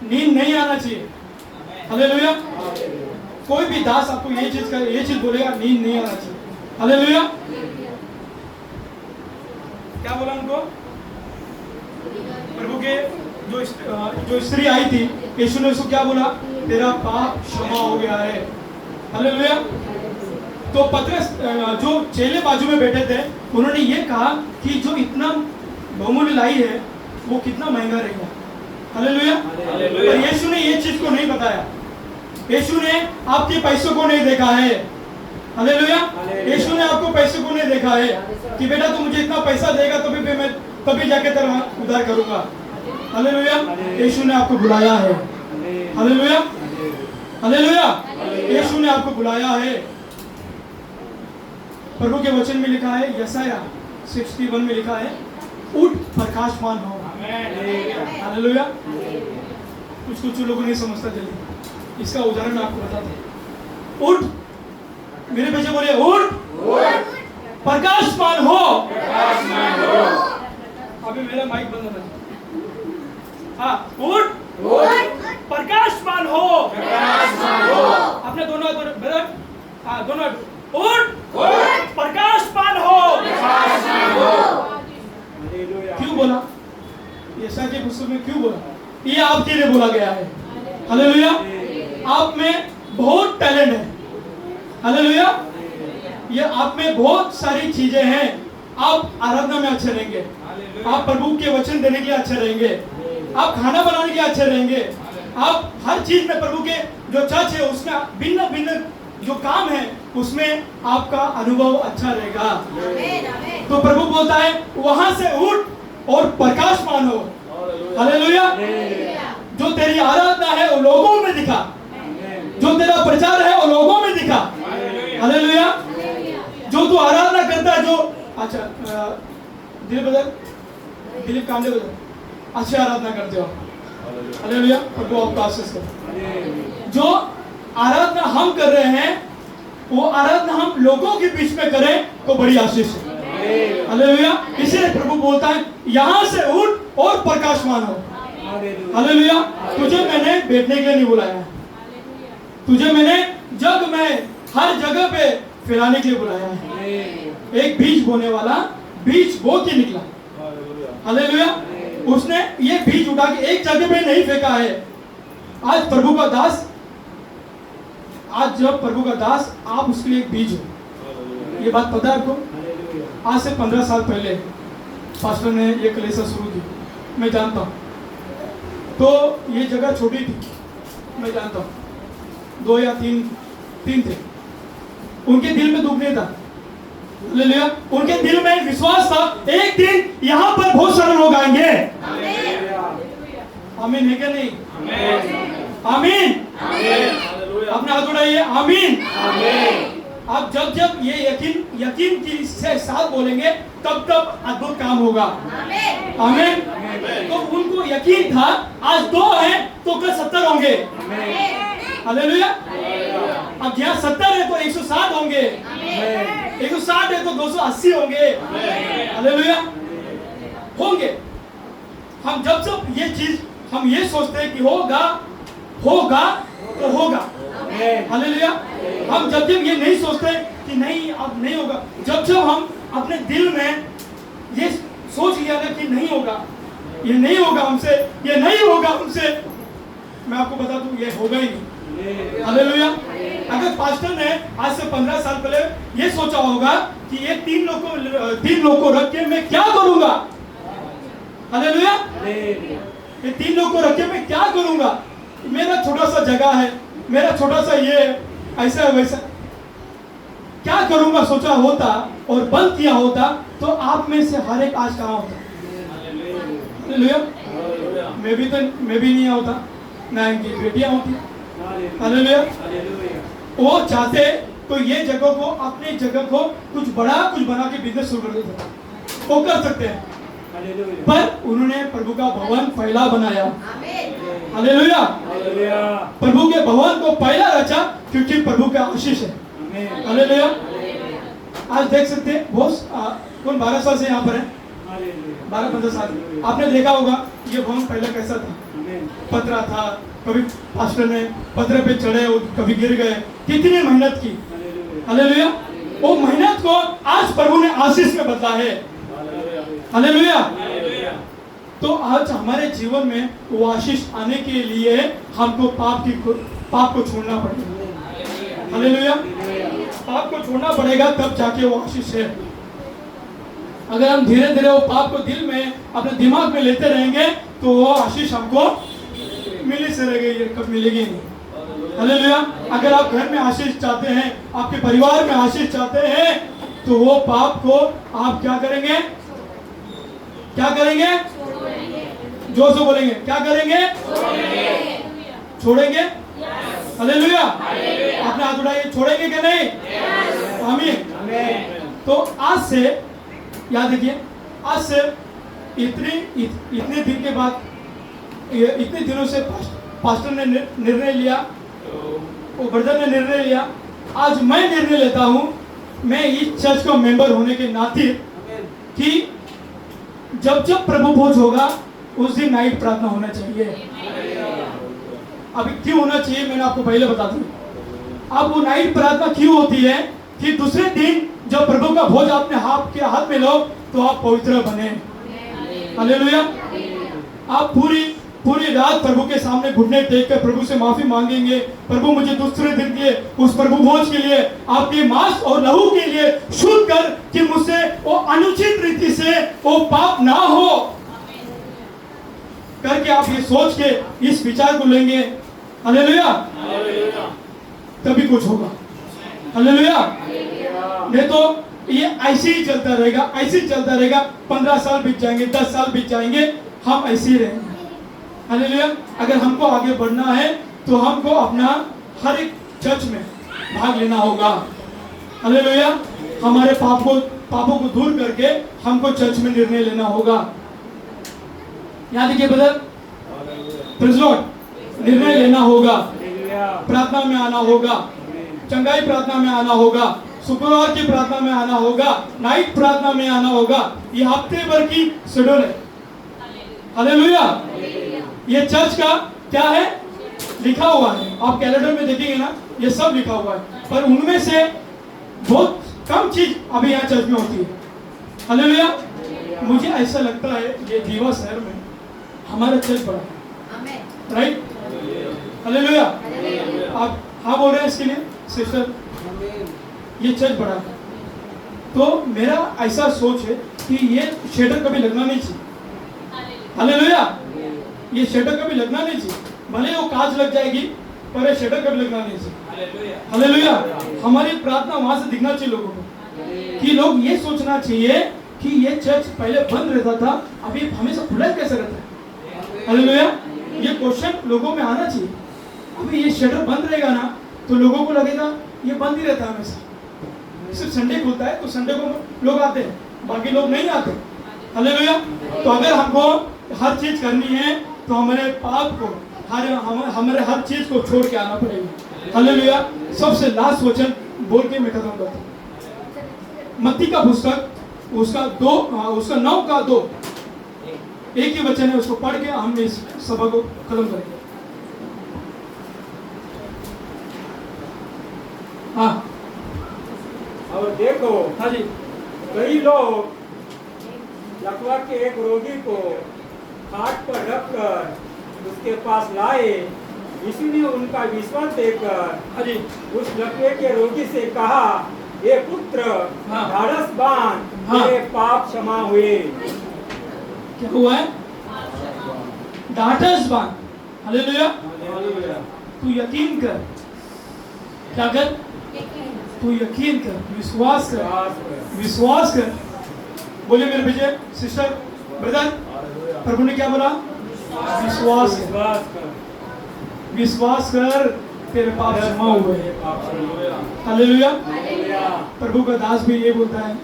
नींद नहीं आना चाहिए। हालेलुया। कोई भी दास आपको ये चीज बोलेगा, नींद नहीं आना चाहिए। हालेलुया। क्या बोला उनको? प्रभु के जो स्त्री आई थी, यीशु ने उसको क्या बोला? तेरा पाप क्षमा हो गया है। हालेलुया। तो पतरस, जो चेले बाजू में बैठे थे, उन्होंने ये कहा कि जो इतना बहुमूल्य लाई है वो कितना महंगा रहेगा। हालेलुया। पर यीशु ने ये चीज को नहीं बताया। यीशु ने आपके पैसों को नहीं देखा है। हालेलुया। यीशु ने आपको पैसों को नहीं देखा है कि बेटा तू मुझे इतना पैसा देगा तभी जाके तेरा उद्धार करूंगा। हालेलुया। यीशु ने आपको बुलाया है। हालेलुया। हालेलुया। यीशु ने आपको बुलाया है। प्रभु के वचन में लिखा है, यशाया 61 में लिखा है, उठ प्रकाशमान हो। हालेलुया। कुछ लोगों नहीं समझता जल्दी। इसका उदाहरण मैं आपको बताता हूं। उठ, मेरे पीछे बोलिए, उठ प्रकाशमान हो। अभी मेरा माइक बंद होना चाहिए। हाँ, उठ प्रकाशमान हो। अपने दोनों ब्रदर, हाँ दोनों, उठ प्रकाशमान हो। क्यों बोला? यशाया के पुस्तक में क्यों बोला? ये आपके लिए बोला गया है। हालेलुया। आप में बहुत टैलेंट है। हालेलुया। ये आप में बहुत सारी चीजें हैं। आप आराधना में अच्छे रहेंगे, आप प्रभु के वचन देने के लिए अच्छे रहेंगे, आप खाना बनाने के लिए अच्छे रहेंगे, आप हर चीज में प्रभु के जो चर्च है उसमें भिन्न भिन्न जो काम है उसमें आपका अनुभव अच्छा रहेगा। तो प्रभु बोलता है वहां से उठ और प्रकाशमान हो। हालेलुया। जो तेरी आराधना है वो लोगों में दिखा, जो तेरा प्रचार है वो लोगों में दिखा। हालेलुया। जो तू आराधना करता है, जो अच्छा दिलीप कामदेव अच्छी आराधना करते हो। हालेलुया। प्रभु आपको आशीष करे। जो आराधना हम कर रहे हैं वो आराधना हम लोगों के बीच में करें तो बड़ी आशीष है। हालेलुया। इसलिए प्रभु बोलता है यहां से उठ और प्रकाशमान हो। हालेलुया। तुझे मैंने बैठने के लिए नहीं बुलाया, तुझे मैंने जग में हर जगह पे फैलाने के लिए बुलाया है। एक बीज बोने वाला बीज बो के निकला। हालेलुया। उसने ये बीज उठा के एक जगह पे नहीं फेंका है। आज प्रभु का दास, आज जब प्रभु का दास, आप उसके लिए एक बीज हो। ये बात पता है आपको? आज से 15 साल पहले पास्टर ने ये कलीसिया शुरू की, मैं जानता हूँ। तो ये जगह छोटी थी, मैं जानता हूँ। 2 या 3 थे। उनके दिल में दुख नहीं था। हालेलुया। उनके दिल में विश्वास था एक दिन यहाँ पर बहुत सारे लोग आएंगे। आमीन है क्या नहीं? आमीन। अपना हाथ उठाइए, आमीन। आप जब ये यकीन की से साथ बोलेंगे तब अद्भुत काम होगा। आमीन। तो उनको यकीन था आज 2 हैं तो कल 70 होंगे। हालेलुया। अब यहाँ 70 है तो 160 होंगे, 160 है तो 280 होंगे। हालेलुया। होंगे। हम जब ये चीज हम ये सोचते हैं कि होगा तो होगा। हालेलुया। हम जब ये नहीं सोचते कि नहीं अब नहीं होगा, जब हम अपने दिल में ये सोच लिया ना कि नहीं होगा, ये नहीं होगा हमसे, ये नहीं होगा हमसे, मैं आपको बता दूं ये होगा ही नहीं। हालेलुया। अगर पास्टर ने आज से 15 साल पहले ये सोचा होगा कि ये 3 लोग को रख के मैं क्या करूंगा। हालेलुया। ये 3 लोग को रख के मैं क्या करूंगा, मेरा छोटा सा जगह है, मेरा छोटा सा ये ऐसा वैसा, क्या करूंगा सोचा होता और बंद किया होता तो आप में से हर एक आज कहाँ होता। हालेलुया। मैं भी नहीं होता, ना इनकी बेटियां होती। हालेलुया। वो चाहते तो ये जगह को, अपने जगह को कुछ बना के बिजनेस शुरू कर देते, वो कर सकते हैं, पर उन्होंने प्रभु का भवन पहला बनाया। हालेलुया। प्रभु के भवन को पहला रचा क्योंकि प्रभु का आशीष है। हालेलुया। आज देख सकते हैं बहुत कौन 12 साल से यहाँ पर है, 12-15 साल। आपने देखा होगा ये भवन पहले कैसा था, पतरा था, कभी पास्टर ने पतरे पे चढ़े और कभी गिर गए, कितनी मेहनत की। हालेलुया। वो मेहनत को आज प्रभु ने आशीष में बदला है। हालेलुया। तो आज हमारे जीवन में वो आशीष आने के लिए हमको पाप को छोड़ना पड़ेगा। हालेलुया। पाप को छोड़ना पड़ेगा तब जाके वो आशीष है। अगर हम धीरे धीरे वो पाप को दिल में अपने दिमाग में लेते रहेंगे तो वो आशीष हमको मिली से रहेगी, कब मिलेगी नहीं। हालेलुया। अगर आप घर में आशीष चाहते हैं, आपके परिवार में आशीष चाहते हैं, तो वो पाप को आप क्या करेंगे? जोर से बोलेंगे, क्या करेंगे? छोड़ेंगे। हालेलुया। आपने हाथ उठाए, छोड़ेंगे कि नहीं? आमीन। तो आज से याद रखिए, आज से इतने दिन के बाद, इतने दिनों से पास्टर ने निर्णय लिया, वो ब्रदर ने निर्णय लिया, आज मैं निर्णय लेता हूं, मैं इस चर्च का मेंबर होने के नाते, कि जब जब प्रभु भोज होगा उस दिन नाइट प्रार्थना होना चाहिए। अभी क्यों होना चाहिए मैंने आपको पहले बता दूं। अब वो नाइट प्रार्थना क्यों होती है कि दूसरे दिन जब प्रभु का भोज अपने हाथ में लो तो आप पवित्र बने। हालेलुया। आप पूरी रात प्रभु के सामने घुटने टेक कर प्रभु से माफी मांगेंगे, प्रभु मुझे दूसरे दिन के उस प्रभु भोज के लिए, आपके मांस और लहू के लिए शुद्ध कर कि मुझसे वो अनुचित रीति से वो पाप ना हो करके आप ये सोच के इस विचार को लेंगे। हालेलुया। तभी कुछ होगा। हालेलुया। नहीं तो ये ऐसे ही चलता रहेगा, ऐसे ही चलता रहेगा। 15 साल बीत जाएंगे, 10 साल बीत जाएंगे, हम ऐसे ही रहेंगे। हालेलुया। अगर हमको आगे बढ़ना है तो हमको अपना हर एक चर्च में भाग लेना होगा। हालेलुया। हमारे पापों को दूर करके हमको चर्च में निर्णय लेना होगा। याद रखिए ब्रदर, प्रेज़ लॉर्ड, निर्णय लेना होगा, प्रार्थना में आना होगा, चंगाई प्रार्थना में आना होगा, शुक्रवार की प्रार्थना में आना होगा, नाइट प्रार्थना में आना होगा। ये हफ्ते भर की शेड्यूल है। हालेलुया। ये चर्च का क्या है, लिखा हुआ है। आप कैलेंडर में देखेंगे ना, ये सब लिखा हुआ है, पर उनमें से बहुत कम चीज अभी यहाँ चर्च में होती है। हालेलुया। मुझे ऐसा लगता है ये दीवा शहर में हमारा चर्च बड़ा है, राइट? हालेलुया। आप हाँ बोल रहे हैं इसके लिए सिस्टर, ये चर्च बड़ा है। तो मेरा ऐसा सोच है कि ये शेडर कभी लगना नहीं चाहिए। हालेलुया। ये शेडर कभी लगना नहीं चाहिए, भले वो कांच लग जाएगी पर ये शेडर कभी लगना नहीं चाहिए। हालेलुया। हमारी प्रार्थना वहां से दिखना चाहिए लोगों को, कि लोग ये सोचना चाहिए कि ये चर्च पहले बंद रहता था, अभी हमेशा खुला कैसे रहता है। हालेलुया। ये क्वेश्चन लोगों में आना चाहिए। अभी ये शटर बंद रहेगा ना तो लोगों को लगेगा ये बंद ही रहता है हमेशा, सिर्फ संडे खुलता है तो संडे को लोग आते हैं, बाकी लोग नहीं आते। हालेलुया। तो अगर हमको हर चीज करनी है तो हमारे पाप को, हमारे हर चीज को छोड़ के आना पड़ेगा। हालेलुया। सबसे लास्ट वचन बोल के मैं खत्म करता हूँ। मत्ती का पुस्तक उसका 9:2 एक ही वचन है, उसको पढ़ के हम इस सभा को खत्म करेंगे। हाँ। और देखो, हाँ जी, कई लोग लकवा के एक रोगी को खाट पर रखकर उसके पास लाए। यीशु ने उनका विश्वास देखकर हाँ जी, उस लकवे के रोगी से कहा, ये पुत्र, हाँ। ढाढ़स बांध, हाँ। तेरे पाप क्षमा हुए। क्या हुआ है? ढाढ़स बांध। हालेलुया। तू यकीन कर, क्या कर? तू यकीन कर, विश्वास कर, विश्वास कर। बोले मेरे विजय सिस्टर ब्रदर, प्रभु ने क्या बोला? विश्वास कर, विश्वास कर, तेरे पाप क्षमा हुए। हालेलुया। प्रभु का दास भी ये बोलता है,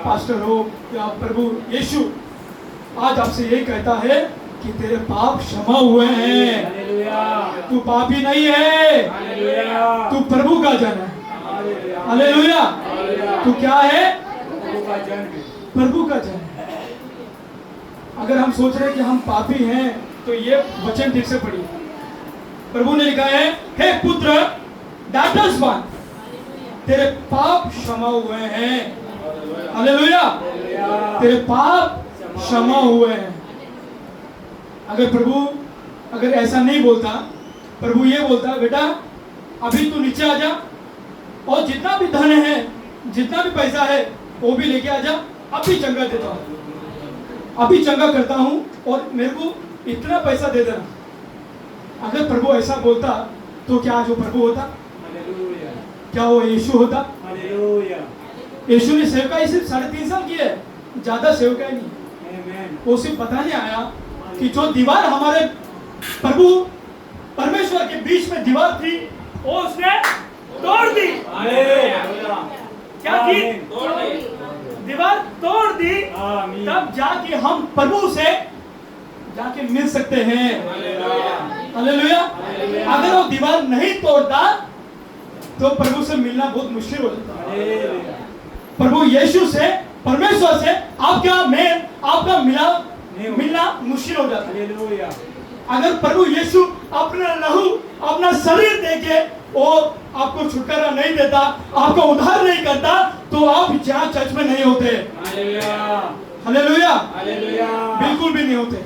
पास्टर हो या प्रभु यीशु आज आपसे ये कहता है कि तेरे पाप क्षमा हुए हैं। तू पापी नहीं है, तू प्रभु का जन है। हालेलुया। तू क्या है? प्रभु का जन है। अगर हम सोच रहे हैं कि हम पापी हैं तो ये वचन ठीक से पढ़िए। प्रभु ने लिखा है, हे पुत्र ढाढ़स बांध, तेरे पाप क्षमा हुए हैं। हालेलुया। तेरे पाप क्षमा हुए हैं। अगर प्रभु अगर ऐसा नहीं बोलता, प्रभु ये बोलता, बेटा अभी तू नीचे आ जा और जितना भी धन है, जितना भी पैसा है वो भी लेके आ जा, अभी चंगा देता हूँ, अभी चंगा करता हूँ और मेरे को इतना पैसा दे देना। अगर प्रभु ऐसा बोलता तो क्या जो प्रभु होता? क्या वो यीशु होता? यीशु ने सेवकाई सिर्फ 3.5 साल की है, ज्यादा सेवकाई नहीं। वो सिर्फ बताने आया कि जो दीवार हमारे प्रभु परमेश्वर के बीच में दीवार थी वो उसने तोड़ दी। क्या की? तोड़ दी। दीवार तोड़ दी, आमीन। तब जाके हम प्रभु से जाके मिल सकते हैं। हालेलुया। अगर वो दीवार नहीं तोड़ता तो प्रभु से मिलना बहुत मुश्किल हो जाता। प्रभु यीशु से, परमेश्वर से आपका मिलना मुश्किल हो जाता है। अगर प्रभु यीशु अपना लहू, अपना शरीर देके वो आपको छुटकारा नहीं देता, आपको उद्धार नहीं करता, तो आप यहाँ चर्च में नहीं होते। हालेलुया। बिल्कुल भी नहीं होते।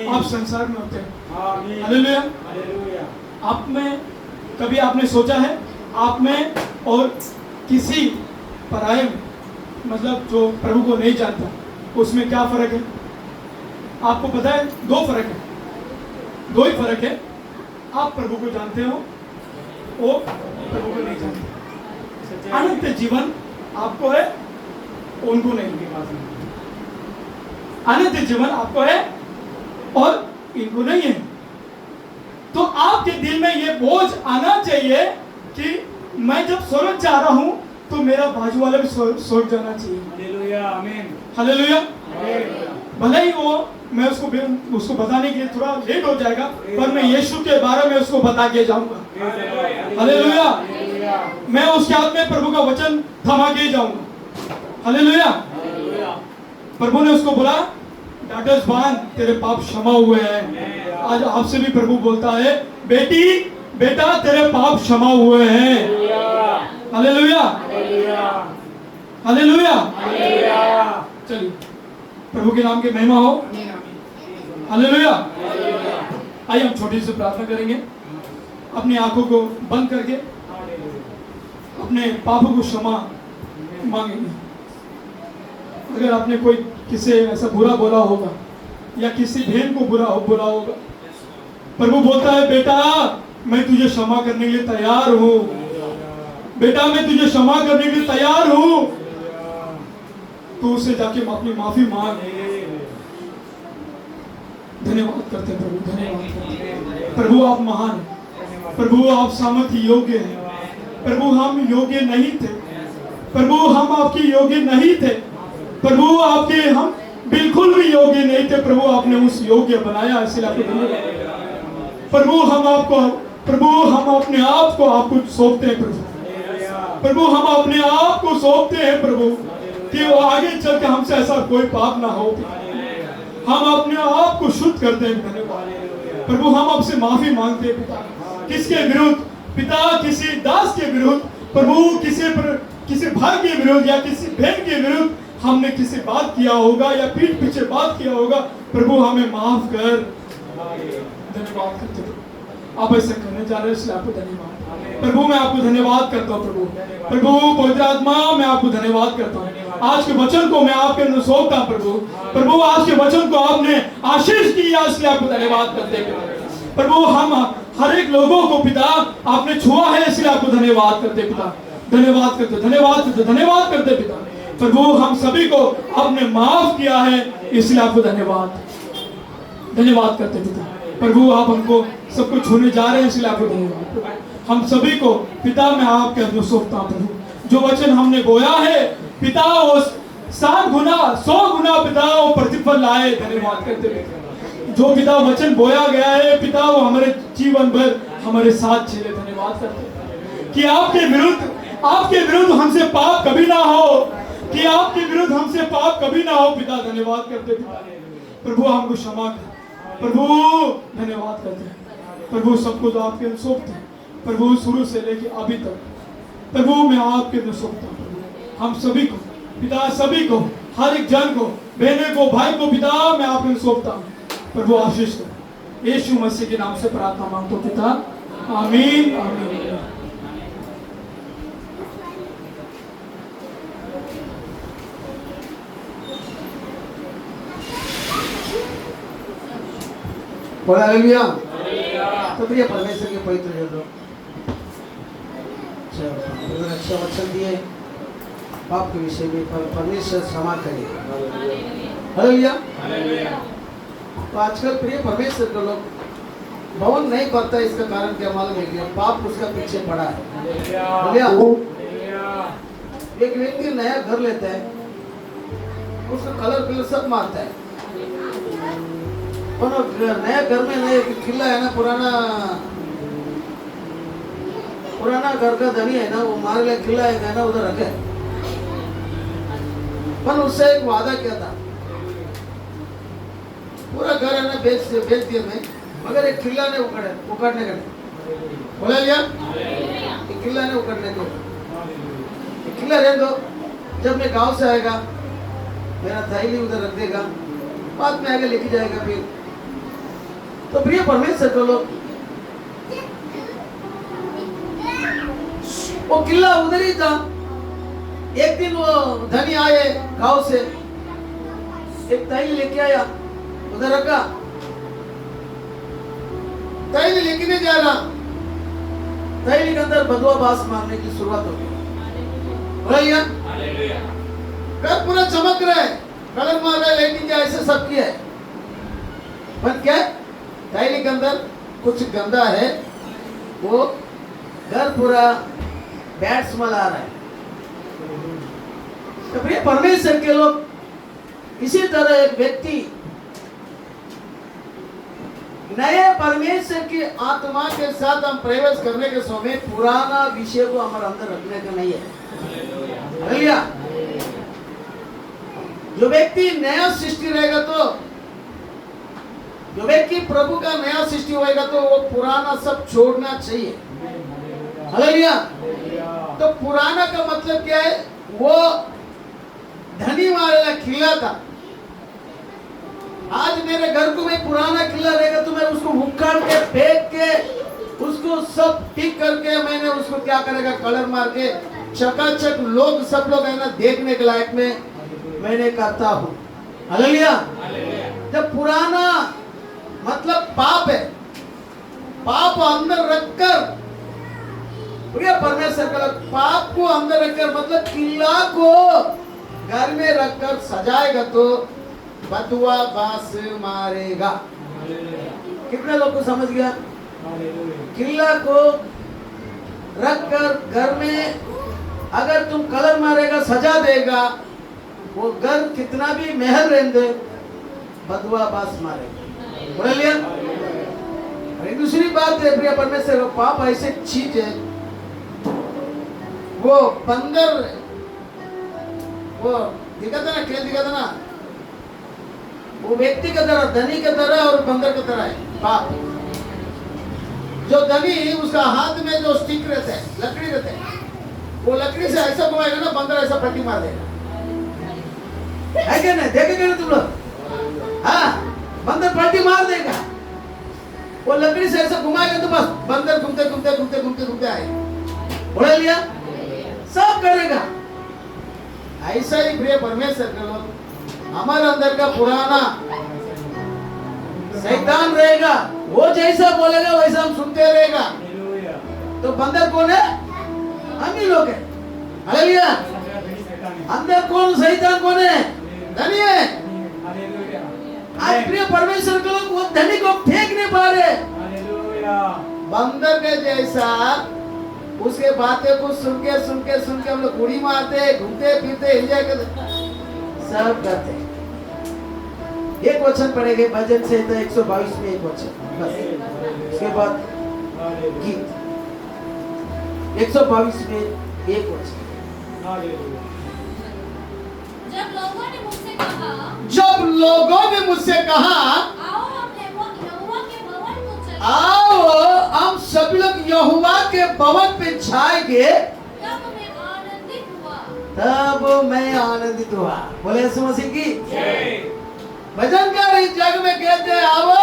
आप संसार में होते। हालेलुया। आप में कभी आपने सोचा है, आप में और किसी पराये में, मतलब जो प्रभु को नहीं जानता, उसमें क्या फर्क है? आपको पता है? दो ही फर्क है। आप प्रभु को जानते हो, वो प्रभु को नहीं जानते। अनंत जीवन आपको है, उनको नहीं। अनंत जीवन आपको है और इनको नहीं है। तो आपके दिल में ये बोझ आना चाहिए कि मैं जब स्वर्ग जा रहा हूं तो मेरा बाजू वाला भी स्वर्ग जाना चाहिए। हालेलुया, आमीन। हालेलुया। भले ही वो मैं उसको बताने के लिए थोड़ा लेट हो जाएगा, पर मैं यीशु के बारे में उसको बता के जाऊंगा। हालेलुया। मैं उसके हाथ में प्रभु का वचन थमा के जाऊंगा। हालेलुया। प्रभु ने उसको बोला, डाटस बांध, तेरे पाप क्षमा हुए हैं। आज आपसे भी प्रभु बोलता है, बेटा तेरे पाप क्षमा हुए हैं। हालेलुया। हालेलुया। चलिए, प्रभु के नाम की महिमा हो। हालेलुया। आइए हम छोटी सी प्रार्थना करेंगे, अपनी आंखों को बंद करके अपने पापों को क्षमा मांगेंगे। अगर आपने कोई किसी ऐसा बुरा बोला होगा या किसी बहन को बुरा बोला होगा, प्रभु बोलता है, बेटा मैं तुझे क्षमा करने के लिए तैयार हूं। बेटा मैं तुझे क्षमा करने के लिए तैयार हूं। तो उससे जाके अपनी माफी मांग। धन्यवाद करते हैं प्रभु, धन्यवाद करते हैं प्रभु। आप महान हैं प्रभु, आप सामर्थ्य योग्य हैं प्रभु। हम योग्य नहीं थे प्रभु, हम आपके योग्य नहीं थे प्रभु, आपके हम बिल्कुल भी योग्य नहीं थे प्रभु। आपने उस योग्य बनाया, इसलिए आपको धन्यवाद प्रभु। हम अपने आप को आपको सौंपते हैं प्रभु। हम अपने आप को सौंपते हैं प्रभु, कि वो आगे चल के हमसे ऐसा कोई पाप ना हो। हम अपने आप को शुद्ध करते हैं धन्यवाद प्रभु। हम आपसे माफी मांगते हैं पिता, किसके विरुद्ध पिता? किसी दास के विरुद्ध प्रभु, किसी भाई के विरुद्ध या किसी बहन के विरुद्ध हमने किसी बात किया होगा या पीठ पीछे बात किया होगा प्रभु, हमें माफ कर। धन्यवाद करते हैं, आप ऐसा करने जा रहे हैं, इसलिए आपको धन्यवाद प्रभु। मैं आपको धन्यवाद करता हूँ प्रभु। पवित्र आत्मा मैं आपको धन्यवाद करता हूँ। आज के वचन को मैं आपके अंदर सौंपता हूँ प्रभु। आज के वचन को आपने आशीष किया, इसलिए आपको धन्यवाद करते हैं प्रभु। हम हर एक लोगों को पिता आपने छुआ है, इसलिए आपको धन्यवाद करते पिता। धन्यवाद करते पिता प्रभु। हम सभी को आपने माफ किया है, इसलिए आपको धन्यवाद करते पिता प्रभु। आप हमको सबको छूने जा रहे हैं, इसलिए आपको धन्यवाद। हम सभी को पिता मैं आपके अंदर सौंपता हूं प्रभु। जो वचन हमने बोया है पिता, वो 7 गुना 100 गुना पिता वो प्रतिफल लाए। धन्यवाद करते पिता। जो पिता वचन बोया गया है पिता, वो हमारे जीवन भर हमारे साथ चले। धन्यवाद करते कि आपके विरुद्ध हमसे पाप कभी ना हो, कि आपके विरुद्ध हमसे पाप कभी ना हो पिता। धन्यवाद करते पिता प्रभु। हमको क्षमा कर प्रभु। धन्यवाद करते हैं प्रभु। सबको तो आपके अंदर सौंपते हैं प्रभु, शुरू से लेके अभी तक प्रभु। मैं आपके अंदर सौंपता हूं प्रभु। हम सभी को पिता, सभी को, हर एक जन को, बहने को, भाई को पिता मैं आपके अंदर सौंपता हूं प्रभु। आशीष करो यीशु मसीह के नाम से प्रार्थना मांगता हूं पिता, आमीन आमीन। हालेलुया। तो प्रिय परमेश्वर के पवित्र जनों, अच्छा वचन दिए पाप के विषय में, परमेश्वर क्षमा करे। हालेलुया। तो आजकल प्रिय परमेश्वर के लोग भवन नहीं करता, इसका कारण क्या मालूम है? कि पाप उसका पीछे पड़ा है। हालेलुया। हालेलुया। एक व्यक्ति नया घर लेता है, उसका कलर सब मारता है, और नया घर में नया किला है ना, पुराना घर का धनी है ना, वो मार ले किला है ना, उधर रखे। पर उससे एक वादा किया था, पूरा घर है ना बेच दिया मैं, मगर एक किला ने उखाड़ने का बोला लिया, किला ने उखाड़ने को, किला रहने दो, जब मैं गांव से आएगा मेरा थैली उधर रख देगा, बाद में आगे लेके जाएगा फिर। तो प्रिय परमेश्वर को लोग, वो किला उधर ही था। एक दिन वो धनी आए गांव से, एक थैली लेके आया, उधर रखा, थैली लेके नहीं जा रहा, थैली के अंदर बदुआ बास मारने की शुरुआत हो गई। बोलिए घर पूरा चमक रहा है, कलर मार रहा है, लाइटिंग क्या ऐसे सब किया है, पर क्या थैली के अंदर कुछ गंदा है, वो घर पूरा बैड स्मेल आ रहा है। तो प्रिय परमेश्वर के लोग, इसी तरह एक व्यक्ति नए परमेश्वर की आत्मा के साथ हम प्रवेश करने के समय पुराना विषय को हमारे अंदर रखने का नहीं है। हालेलुया। जो व्यक्ति नया सृष्टि रहेगा, तो जो व्यक्ति प्रभु का नया सृष्टि होएगा, तो वो पुराना सब छोड़ना चाहिए। हालेलुया। तो पुराना का मतलब क्या है? वो धनी वाला किला था। आज मेरे घर को में पुराना किला रहेगा, तो मैं उसको उखाड़ के फेंक के उसको सब ठीक करके मैंने उसको क्या करेगा, कलर मार के चकाचक लोग सब लोग है ना देखने के लायक में मैंने करता हूँ। हालेलुया। जब पुराना मतलब पाप है, पाप अंदर रखकर, प्रिय परमेश्वर का पाप को अंदर रखकर मतलब किला को घर में रखकर सजाएगा, तो बदुआ बास मारेगा। कितने लोग को समझ गया? किला को रखकर घर में अगर तुम कलर मारेगा, सजा देगा, वो घर कितना भी महल रहने दे, बदुआ बास मारेगा। बोल लिया। अरे दूसरी बात है प्रिय परमेश्वर, पाप ऐसे चीज है, वो बंदर, वो दिखा था ना, खेल दिखा था ना, वो व्यक्ति की तरह, धनी की तरह और बंदर की तरह है पाप। जो धनी, उसका हाथ में जो स्टिक रहता है, लकड़ी रहता है, वो लकड़ी से ऐसा घुमाएगा ना, बंदर ऐसा पट्टी मार देगा। है क्या नहीं? देखेंगे ना तुम लोग? हाँ, बंदर पट्टी मार देगा। वो लकड़ी से ऐसा घुमाएगा तो बस बंदर घूमते घूमते घूमते घूमते घूमते आएगा। बोला लिया, सब करेगा। ऐसा ही प्रिय परमेश्वर के लोग, हमारे अंदर का पुराना शैतान रहेगा, वो जैसा बोलेगा वैसा हम सुनते रहेगा। तो बंदर कौन है? हम ही लोग हैं। हालेलुया। अंदर कौन शैतान कौन है? धनी है। आज प्रिय परमेश्वर के लोग वो धनी को फेंक नहीं पा रहे। बंदर के जैसा उसके बातें को सुन के हम लोग गुड़ी मारते, घूमते फिरते, एंजॉय करते, सब करते। एक वचन पढ़ेंगे भजन से, तो 122 में एक वचन बस, उसके बाद गीत। 122 में एक वचन। जब लोगों ने मुझसे कहा, आओ हम सभी लोग यहोवा के भवन पे जाएंगे, तब मैं आनंदित हुआ। बोले यीशु मसीह की भजनकार इस जग में कहते हैं, आओ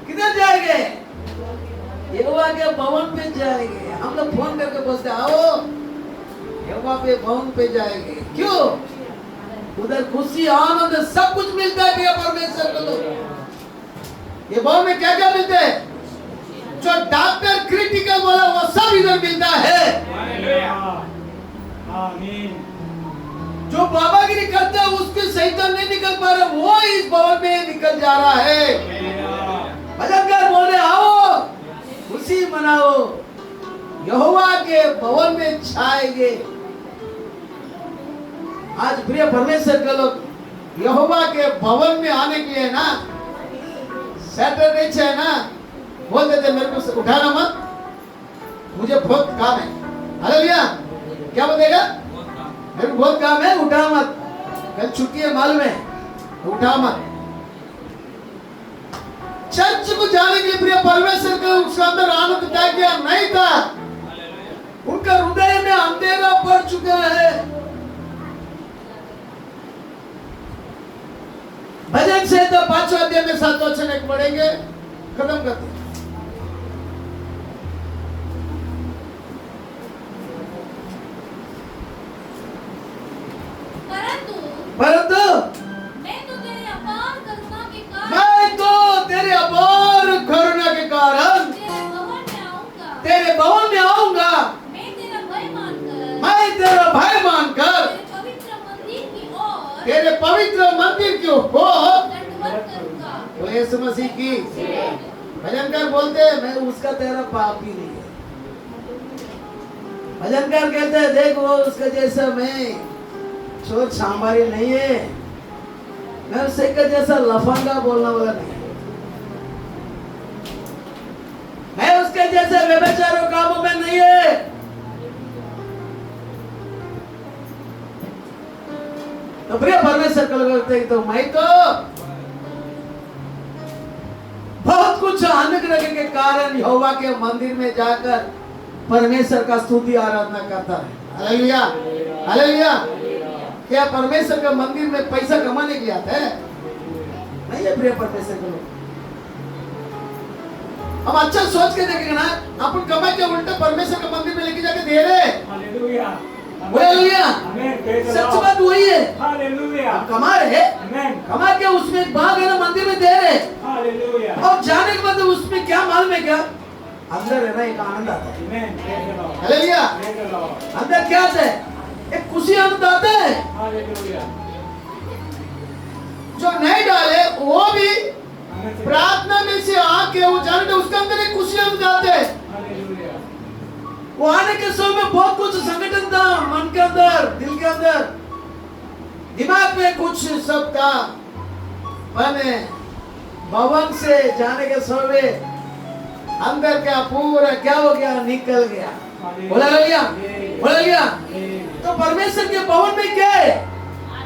किधर जाएंगे? यहोवा के भवन पे जाएंगे। हम लोग फोन करके पूछते, आओ यहोवा पे भवन पे जाएंगे। क्यों? उधर खुशी, आनंद, सब कुछ मिलता है प्रिय परमेश्वर को। ये भवन में क्या क्या मिलता है? जो डॉक्टर क्रिटिकल बोला वो सब इधर मिलता है। आमीन। जो बाबागिरी करता है उसके शैतान नहीं निकल पा रहा, वो इस भवन में निकल जा रहा है। भजन कर ऐसी मनाओ, यहोवा के भवन में छाएंगे। आज प्रिय परमेश्वर के लोग यहोवा के भवन में आने के लिए ना, सैटरडे है ना, बोलते थे मेरे को उठाना मत, मुझे बहुत काम है। हालेलुया। क्या बोलेगा? मेरे को बहुत काम है, उठा मत, कल छुट्टी है मालूम है, उठा मत। चर्च को जाने के लिए प्रिय परमेश्वर का उसके अंदर आनंद त्याग नहीं था, उनका हृदय में अंधेरा पड़ चुका है। भजन से तो 5वां अध्याय में 7वां वचन एक पढ़ेंगे, खत्म करते हैं। परंतु मैं तो तेरे अपार करुणा के कारण तेरे भवन में आऊंगा, मैं तेरा भय मानकर मैं तेरा भय मानकर तेरे पवित्र मंदिर की ओर तेरे पवित्र मंदिर की ओर दंडवत करूंगा। तो यीशु मसीह की भजनकार बोलते हैं, मैं उसका तेरा पाप ही नहीं है। भजनकार कहते हैं, देख वो उसका जैसा मैं चोर छामारी नहीं है, मैं उससे का जैसा लफंगा बोलने वाला नहीं, मैं उसके जैसे व्यभिचारों कामों में नहीं है। तो प्रिय परमेश्वर को लगते हैं, तो मैं तो बहुत कुछ अनुग्रह के कारण यहोवा के मंदिर में जाकर परमेश्वर का स्तुति आराधना करता है। Hallelujah, hallelujah. क्या परमेश्वर का मंदिर में पैसा कमाने के लिए आता है? नहीं है प्रिय परमेश्वर के लोग। अब अच्छा सोच के देखेंगे ना, अपन कमा के उल्टे परमेश्वर के मंदिर में लेके जाके दे रहे। Hallelujah, hallelujah. आमीन। सच बात वही है, हालेलुया, कमा रहे, आमीन। कमा के उसमें एक भाग है ना मंदिर में दे रहे। हालेलुया, और जाने के बाद उसमें क्या मालूम है, क्या अंदर है ना एक आनंद आता है। आमीन। Praise the Lord, hallelujah. Praise the Lord. अंदर क्या आता है? एक खुशी आनंद आता है। हालेलुया, जो नहीं डाले वो भी आमीन। प्रार्थना में से आके वो जाने उसके अंदर एक खुशी आनंद आता है। हालेलुया, वो आने के समय में बहुत कुछ संगठन था, मन के अंदर, दिल के अंदर, दिमाग में कुछ सब था, मैंने भवन से जाने के समय अंदर क्या पूरा क्या हो गया, निकल गया। बोला लिया, बोला लिया। तो परमेश्वर के भवन में क्या है?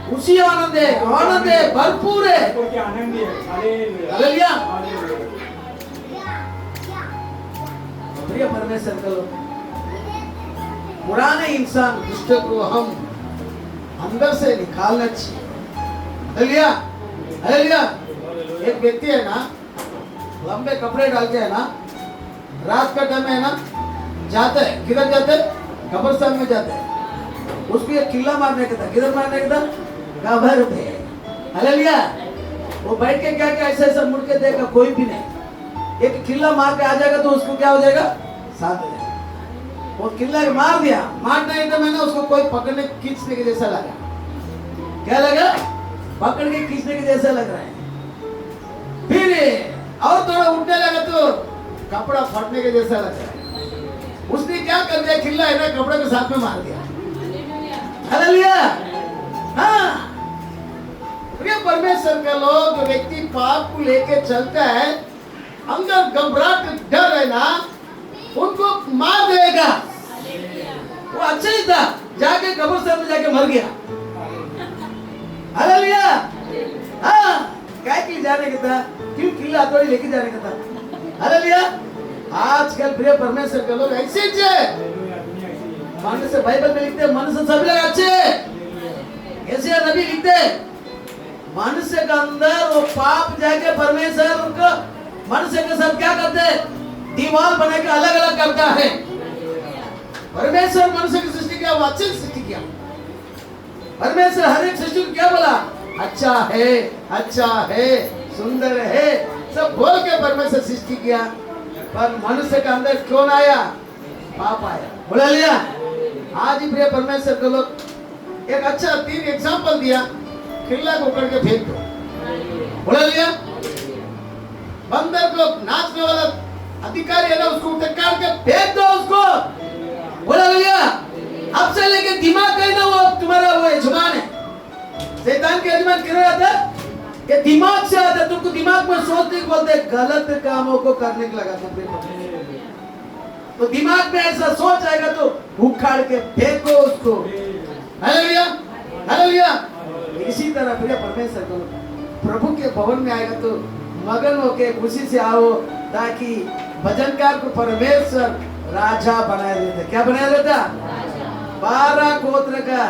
खुशी आनंद है, आनंद है, भरपूर है। आपको क्या आनंद है। Hallelujah, hallelujah. हालेलुया। प्रिय परमेश्वर का लोग, पुराने इंसान दुष्ट को हम अंदर से निकालना चाहिए। Hallelujah, hallelujah. एक व्यक्ति है ना, लंबे कपड़े डाल के है ना, रात का टाइम है ना, जाते हैं, किधर जाते हैं? कब्रिस्तान में जाते हैं। उसको एक किल्ला मारने का था, किधर मारने का था? कब्र पे। हालेलुया। वो बैठ के क्या क्या ऐसे ऐसे मुड़ के देखा, कोई भी नहीं। एक किल्ला मार के आ जाएगा तो उसको क्या हो जाएगा? साथ हो जाएगा। वो किल्ला मार दिया, मारना ही तो मैंने उसको कोई पकड़ने खींचने के जैसा लगा। क्या लगा? पकड़ के खींचने के जैसा लग रहा है। फिर और थोड़ा उठने लगा तो कपड़ा फटने के जैसा लग रहा है। उसने क्या कर दिया? खिल्ला है ना, कपड़े के साथ में मार दिया। हालेलुया। हाँ, प्रिय परमेश्वर का लोग, जो व्यक्ति पाप को लेके चलता है, अंदर घबराहट डर है ना, उनको मार देगा। वो अच्छा ही था, जाके कब्रिस्तान में जाके मर गया। हालेलुया। हाँ, क्या के लिए जाने का था? क्यों किला हथौड़ी लेके जाने का था? हालेलुया। आजकल प्रिय परमेश्वर के लोग ऐसे ही मन से बाइबल में लिखते, मन से सभी लोग अच्छे, ऐसे नबी लिखते, मनुष्य के अंदर वो पाप जाके परमेश्वर उनको मनुष्य के साथ क्या करते? दीवार बना के अलग अलग करता है। परमेश्वर मनुष्य की सृष्टि किया, वो अच्छी सृष्टि किया। परमेश्वर हर एक सृष्टि को क्या बोला? अच्छा है, अच्छा है, सुंदर है, सब बोल के परमेश्वर सृष्टि किया। पर मनुष्य के अंदर क्यों आया? पाप आया। बोला लिया। आज ही प्रिय परमेश्वर के लोग एक अच्छा 3 एग्जाम्पल दिया, खिल्ला को उकड़ के फेंक दो। बोला लिया। बंदर को नाचने वाला अधिकारी है ना, उसको उठा के फेंक दो उसको। बोला भैया अब से लेके दिमाग कहीं ना, वो तुम्हारा वो यजमान है, शैतान के यजमान क्यों आता है कि दिमाग से आता है, तुमको दिमाग में सोचने को बोलते हैं, गलत कामों को करने को लगाते हैं। तो दिमाग में ऐसा सोच आएगा तो उखाड़ के फेंको उसको। Hallelujah hallelujah. इसी तरह प्रिय परमेश्वर को प्रभु के भवन में आएगा तो मगन होके खुशी से आओ, ताकि भजनकार को परमेश्वर राजा बनाया देता। क्या बनाया देता? 12 गोत्र का,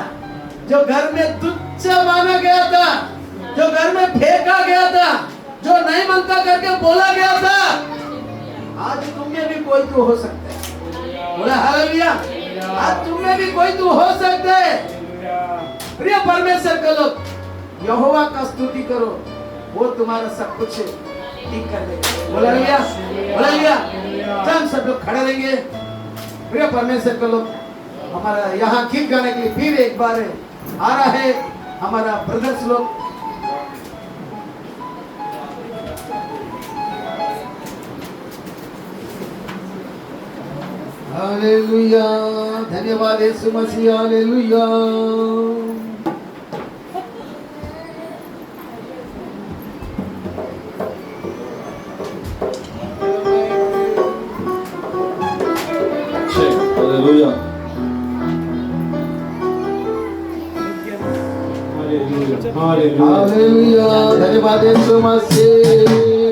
जो घर में तुच्छ माना गया था, जो घर में फेंका गया था, जो नहीं मनता करके बोला गया था, आज तुम में भी कोई तो हो सकता है। बोला हालेलुया। आज तुम में भी कोई तो हो सकता है। प्रिय परमेश्वर के लोग यहोवा का स्तुति करो, वो तुम्हारा सब कुछ ठीक कर देगा। बोला हालेलुया बोला हालेलुया। हम सब लोग खड़े रहेंगे। प्रिय परमेश्वर के लोग, हमारा यहाँ गीत गाने के लिए फिर एक बार आ रहा है हमारा ब्रदर्स लोग। हालेलुया, धन्यवाद यीशु मसीह। Hallelujah. Hallelujah hallelujah hallelujah. Hallelujah, धन्यवाद यीशु मसीह।